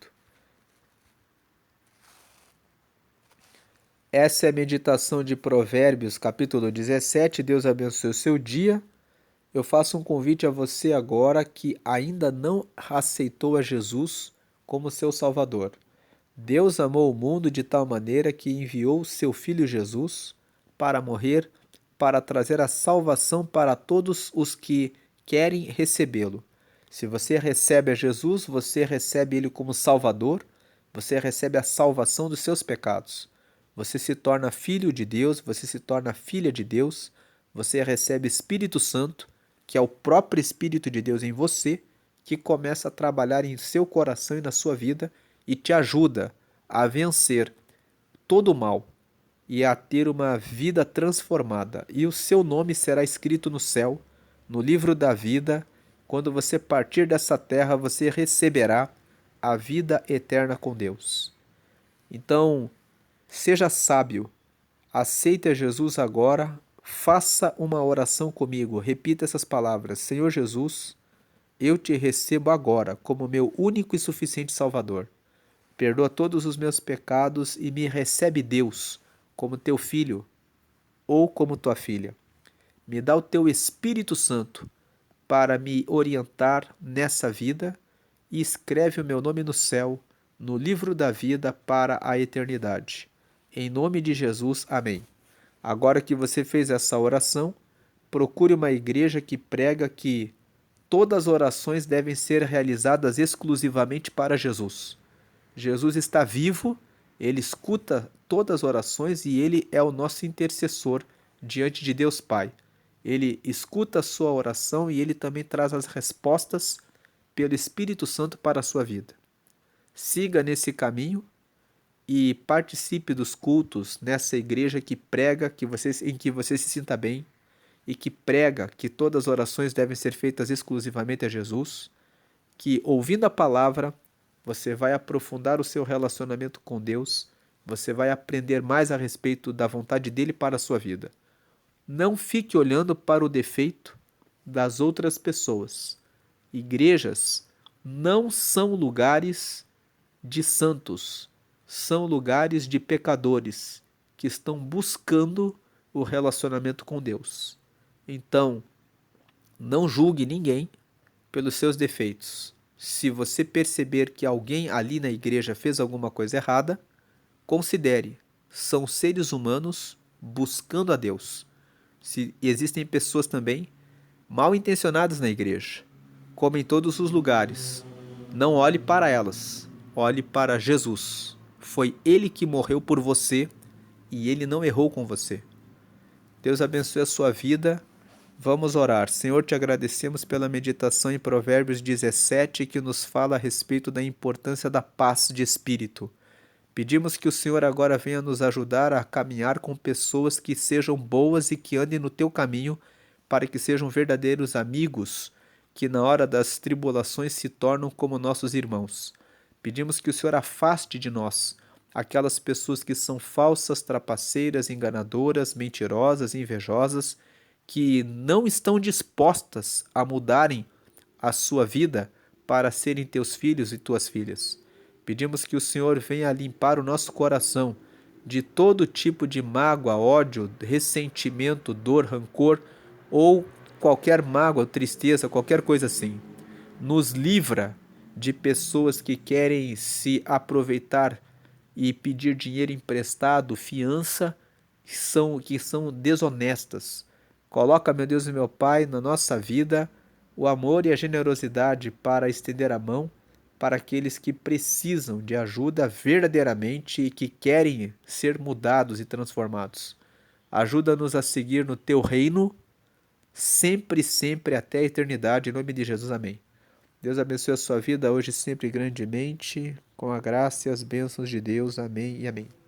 Essa é a meditação de Provérbios, capítulo 17. Deus abençoe o seu dia. Eu faço um convite a você agora que ainda não aceitou a Jesus como seu Salvador. Deus amou o mundo de tal maneira que enviou seu Filho Jesus para morrer, para trazer a salvação para todos os que querem recebê-lo. Se você recebe a Jesus, você recebe ele como Salvador, você recebe a salvação dos seus pecados. Você se torna filho de Deus, você se torna filha de Deus, você recebe Espírito Santo, que é o próprio Espírito de Deus em você, que começa a trabalhar em seu coração e na sua vida e te ajuda a vencer todo o mal e a ter uma vida transformada. E o seu nome será escrito no céu, no livro da vida. Quando você partir dessa terra, você receberá a vida eterna com Deus. Então, seja sábio, aceite Jesus agora, faça uma oração comigo, repita essas palavras: Senhor Jesus, eu te recebo agora como meu único e suficiente Salvador. Perdoa todos os meus pecados e me recebe, Deus, como teu filho ou como tua filha. Me dá o teu Espírito Santo para me orientar nessa vida e escreve o meu nome no céu, no livro da vida para a eternidade. Em nome de Jesus, amém. Agora que você fez essa oração, procure uma igreja que prega que todas as orações devem ser realizadas exclusivamente para Jesus. Jesus está vivo, ele escuta todas as orações e ele é o nosso intercessor diante de Deus Pai. Ele escuta a sua oração e ele também traz as respostas pelo Espírito Santo para a sua vida. Siga nesse caminho e participe dos cultos nessa igreja que prega em que você se sinta bem e que prega que todas as orações devem ser feitas exclusivamente a Jesus, que ouvindo a palavra você vai aprofundar o seu relacionamento com Deus, você vai aprender mais a respeito da vontade dele para a sua vida. Não fique olhando para o defeito das outras pessoas. Igrejas não são lugares de santos, são lugares de pecadores que estão buscando o relacionamento com Deus. Então, não julgue ninguém pelos seus defeitos. Se você perceber que alguém ali na igreja fez alguma coisa errada, considere, são seres humanos buscando a Deus. Se existem pessoas também mal intencionadas na igreja, como em todos os lugares, não olhe para elas, olhe para Jesus. Foi Ele que morreu por você e Ele não errou com você. Deus abençoe a sua vida. Vamos orar. Senhor, te agradecemos pela meditação em Provérbios 17, que nos fala a respeito da importância da paz de espírito. Pedimos que o Senhor agora venha nos ajudar a caminhar com pessoas que sejam boas e que andem no teu caminho, para que sejam verdadeiros amigos, que na hora das tribulações se tornam como nossos irmãos. Pedimos que o Senhor afaste de nós aquelas pessoas que são falsas, trapaceiras, enganadoras, mentirosas, invejosas, que não estão dispostas a mudarem a sua vida para serem teus filhos e tuas filhas. Pedimos que o Senhor venha limpar o nosso coração de todo tipo de mágoa, ódio, ressentimento, dor, rancor ou qualquer mágoa, tristeza, qualquer coisa assim. Nos livra de pessoas que querem se aproveitar e pedir dinheiro emprestado, fiança, que são desonestas. Coloca, meu Deus e meu Pai, na nossa vida o amor e a generosidade para estender a mão para aqueles que precisam de ajuda verdadeiramente e que querem ser mudados e transformados. Ajuda-nos a seguir no teu reino, sempre, sempre, até a eternidade. Em nome de Jesus, amém. Deus abençoe a sua vida hoje sempre grandemente, com a graça e as bênçãos de Deus. Amém e amém.